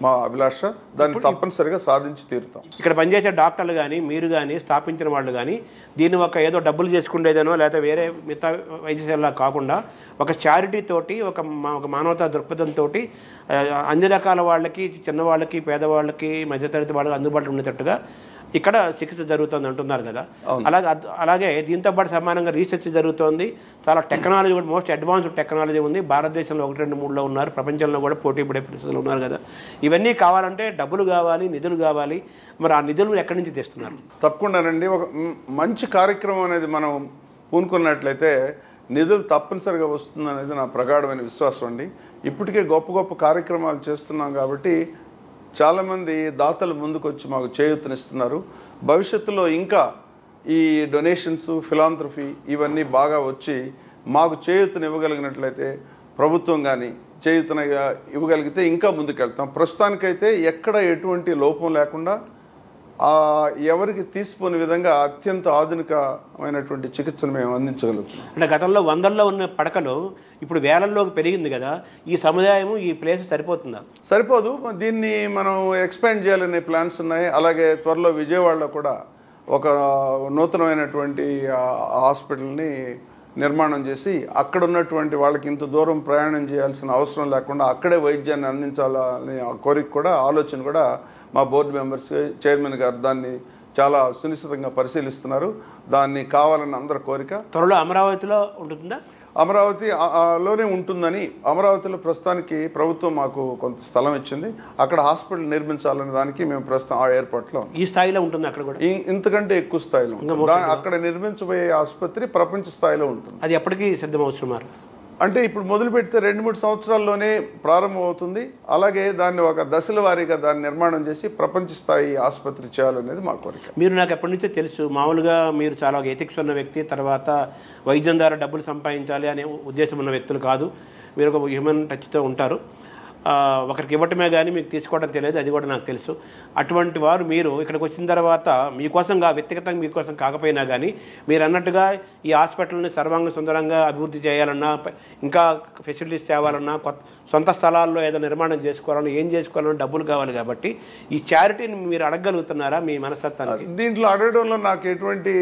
మా అభిలాష. దాన్ని తప్పనిసరిగా సాధించి తీరుతాం. ఇక్కడ పనిచేసే డాక్టర్లు కానీ మీరు కానీ స్థాపించిన వాళ్ళు కానీ దీన్ని ఏదో డబ్బులు చేసుకునేదేనో లేకపోతే వేరే మిగతా వైద్యశాల కాకుండా ఒక చారిటీ తోటి ఒక మానవతా దృక్పథంతో అన్ని రకాల వాళ్ళకి, చిన్నవాళ్ళకి, పేదవాళ్ళకి, మధ్యతరగతి వాళ్ళకి అందుబాటులో ఉండేటట్టుగా ఇక్కడ చికిత్స జరుగుతుంది అంటున్నారు కదా. అలాగే దీంతో పాటు సమానంగా రీసెర్చ్ జరుగుతోంది. చాలా టెక్నాలజీ కూడా మోస్ట్ అడ్వాన్స్డ్ టెక్నాలజీ ఉంది. భారతదేశంలో 1-2-3లో ఉన్నారు, ప్రపంచంలో కూడా పోటీ పడే పరిస్థితులు ఉన్నారు కదా. ఇవన్నీ కావాలంటే డబ్బులు కావాలి, నిధులు కావాలి. మరి ఆ నిధులు ఎక్కడి నుంచి తెస్తున్నారు? తప్పకుండానండి. ఒక మంచి కార్యక్రమం అనేది మనం పూనుకున్నట్లయితే నిధులు తప్పనిసరిగా వస్తుందనేది నా ప్రగాఢమైన విశ్వాసం అండి. ఇప్పటికే గొప్ప గొప్ప కార్యక్రమాలు చేస్తున్నాం కాబట్టి చాలామంది దాతలు ముందుకు వచ్చి మాకు చేయూతనిస్తున్నారు. భవిష్యత్తులో ఇంకా ఈ డొనేషన్స్, ఫిలాంథ్రఫీ ఇవన్నీ బాగా వచ్చి మాకు చేయూతను ఇవ్వగలిగినట్లయితే, ప్రభుత్వం కానీ చేయూతనగా ఇవ్వగలిగితే ఇంకా ముందుకెళ్తాం. ప్రస్తుతానికైతే ఎక్కడ ఎటువంటి లోపం లేకుండా ఎవరికి తీసిపోని విధంగా అత్యంత ఆధునికమైనటువంటి చికిత్సను మేము అందించగలుగుతున్నాం. అంటే గతంలో 100ల్లో ఉన్న పడకలు ఇప్పుడు వేలల్లోకి పెరిగింది కదా. ఈ సముదాయం, ఈ ప్లేస్ సరిపోతుందా? సరిపోదు. దీన్ని మనం ఎక్స్పాండ్ చేయాలనే ప్లాన్స్ ఉన్నాయి. అలాగే త్వరలో విజయవాడలో కూడా ఒక నూతనమైనటువంటి హాస్పిటల్ని నిర్మాణం చేసి అక్కడ ఉన్నటువంటి వాళ్ళకి ఇంత దూరం ప్రయాణం చేయాల్సిన అవసరం లేకుండా అక్కడే వైద్యాన్ని అందించాలని కోరిక కూడా, ఆలోచన కూడా మా బోర్డు మెంబర్స్, చైర్మన్ గారు దాన్ని చాలా సునిశ్చితంగా పరిశీలిస్తున్నారు. దాన్ని కావాలని అందరి కోరిక. త్వరలో అమరావతిలో ఉంటుందా? అమరావతిలోనే ఉంటుందని. అమరావతిలో ప్రస్తుతానికి ప్రభుత్వం మాకు కొంత స్థలం ఇచ్చింది. అక్కడ హాస్పిటల్ నిర్మించాలనే దానికి మేము ప్రస్తుతం ఆ ఏర్పాట్లో. ఈ స్థాయిలో ఉంటుంది అక్కడ కూడా? ఇంతకంటే ఎక్కువ స్థాయిలో ఉంటుంది. అక్కడ నిర్మించబోయే ఆసుపత్రి ప్రపంచ స్థాయిలో ఉంటుంది. అది ఎప్పటికీ సిద్ధమవుతున్నారు? అంటే ఇప్పుడు మొదలు పెడితే 2-3 సంవత్సరాల్లోనే ప్రారంభమవుతుంది. అలాగే దాన్ని ఒక దశల వారీగా దాన్ని నిర్మాణం చేసి ప్రపంచ స్థాయి ఆసుపత్రి చేయాలనేది మా కోరిక. మీరు నాకు ఎప్పటి నుంచో తెలుసు, మామూలుగా మీరు చాలా ఎథిక్స్ ఉన్న వ్యక్తి, తర్వాత వైద్యం ద్వారా డబ్బులు సంపాదించాలి అనే ఉద్దేశం ఉన్న వ్యక్తులు కాదు. మీరు ఒక హ్యూమన్ టచ్తో ఉంటారు. ఒకరికి ఇవ్వటమే కానీ మీకు తీసుకోవడం తెలియదు, అది కూడా నాకు తెలుసు. అటువంటి వారు మీరు ఇక్కడికి వచ్చిన తర్వాత మీకోసం వ్యక్తిగతంగా మీకోసం కాకపోయినా కానీ మీరు అన్నట్టుగా ఈ హాస్పిటల్ని సర్వాంగ సుందరంగా అభివృద్ధి చేయాలన్నా, ఇంకా ఫెసిలిటీస్ తేవాలన్నా, సొంత స్థలాల్లో ఏదో నిర్మాణం చేసుకోవాలన్నా, ఏం చేసుకోవాలన్నా డబ్బులు కావాలి. కాబట్టి ఈ చారిటీని మీరు అడగగలుగుతున్నారా మీ మనస్తత్వానికి? దీంట్లో అడగడంలో నాకు ఎటువంటి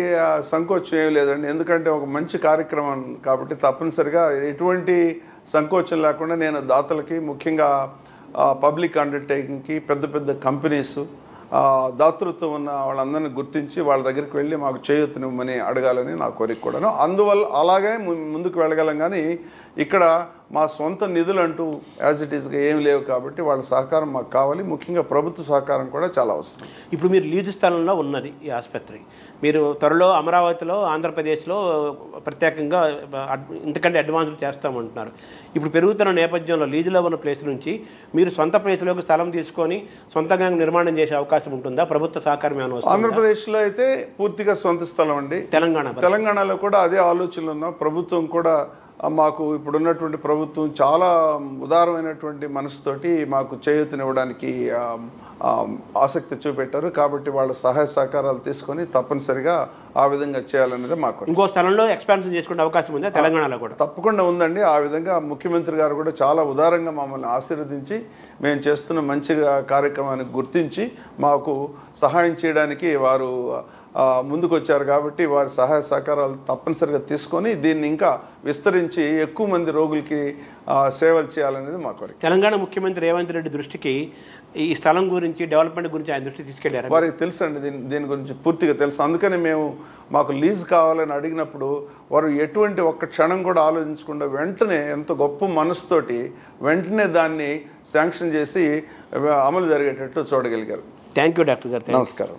సంకోచం ఏమి లేదండి. ఎందుకంటే ఒక మంచి కార్యక్రమం కాబట్టి తప్పనిసరిగా ఎటువంటి సంకోచం లేకుండా నేను దాతలకి, ముఖ్యంగా పబ్లిక్ అండర్టేకింగ్కి, పెద్ద పెద్ద కంపెనీస్ దాతృత్వం ఉన్న వాళ్ళందరినీ గుర్తించి వాళ్ళ దగ్గరికి వెళ్ళి మాకు చేయూతనివ్వమని అడగాలని నా కోరిక కూడాను. అందువల్ల అలాగే ముందుకు వెళ్ళగలం. కానీ ఇక్కడ మా సొంత నిధులు అంటూ యాజ్ ఇట్ ఈస్గా ఏం లేవు కాబట్టి వాళ్ళ సహకారం మాకు కావాలి. ముఖ్యంగా ప్రభుత్వ సహకారం కూడా చాలా అవసరం. ఇప్పుడు మీరు లీజు స్థలంలో ఉన్నది ఈ ఆసుపత్రి. మీరు త్వరలో అమరావతిలో, ఆంధ్రప్రదేశ్లో ప్రత్యేకంగా ఇంతకంటే అడ్వాన్స్లు చేస్తామంటున్నారు. ఇప్పుడు పెరుగుతున్న నేపథ్యంలో లీజులో ఉన్న ప్లేస్ నుంచి మీరు సొంత ప్లేస్లోకి స్థలం తీసుకొని సొంతంగా నిర్మాణం చేసే అవకాశం ఉంటుందా? ప్రభుత్వ సహకారం ఏమైనా? ఆంధ్రప్రదేశ్లో అయితే పూర్తిగా సొంత స్థలం అండి. తెలంగాణలో కూడా అదే ఆలోచనలు ఉన్నాం. ప్రభుత్వం కూడా మాకు ఇప్పుడున్నటువంటి ప్రభుత్వం చాలా ఉదారమైనటువంటి మనసుతోటి మాకు చేయూతనివ్వడానికి ఆసక్తి చూపెట్టారు. కాబట్టి వాళ్ళ సహాయ సహకారాలు తీసుకొని తప్పనిసరిగా ఆ విధంగా చేయాలనేది మాకు. ఇంకో స్థలంలో ఎక్స్పాన్షన్ చేసుకునే అవకాశం ఉందా తెలంగాణలో కూడా? తప్పకుండా ఉందండి. ఆ విధంగా ముఖ్యమంత్రి గారు కూడా చాలా ఉదారంగా మమ్మల్ని ఆశీర్వదించి మేము చేస్తున్న మంచి కార్యక్రమాన్ని గుర్తించి మాకు సహాయం చేయడానికి వారు ముందుకు వచ్చారు కాబట్టి వారి సహాయ సహకారాలు తప్పనిసరిగా తీసుకొని దీన్ని ఇంకా విస్తరించి ఎక్కువ మంది రోగులకి సేవలు చేయాలనేది మా కోరిక. తెలంగాణ ముఖ్యమంత్రి రేవంత్ రెడ్డి దృష్టికి ఈ స్థలం గురించి, డెవలప్మెంట్ గురించి ఆయన దృష్టికి తీసుకెళ్లారు. వారికి తెలుసు అండి, దీని గురించి పూర్తిగా తెలుసు. అందుకని మేము మాకు లీజ్ కావాలని అడిగినప్పుడు వారు ఎటువంటి ఒక్క క్షణం కూడా ఆలోచించకుండా వెంటనే ఎంతో గొప్ప మనసుతోటి వెంటనే దాన్ని శాంక్షన్ చేసి అమలు జరిగేటట్టు చూడగలిగారు. థ్యాంక్ యూ డాక్టర్ గారు. నమస్కారం.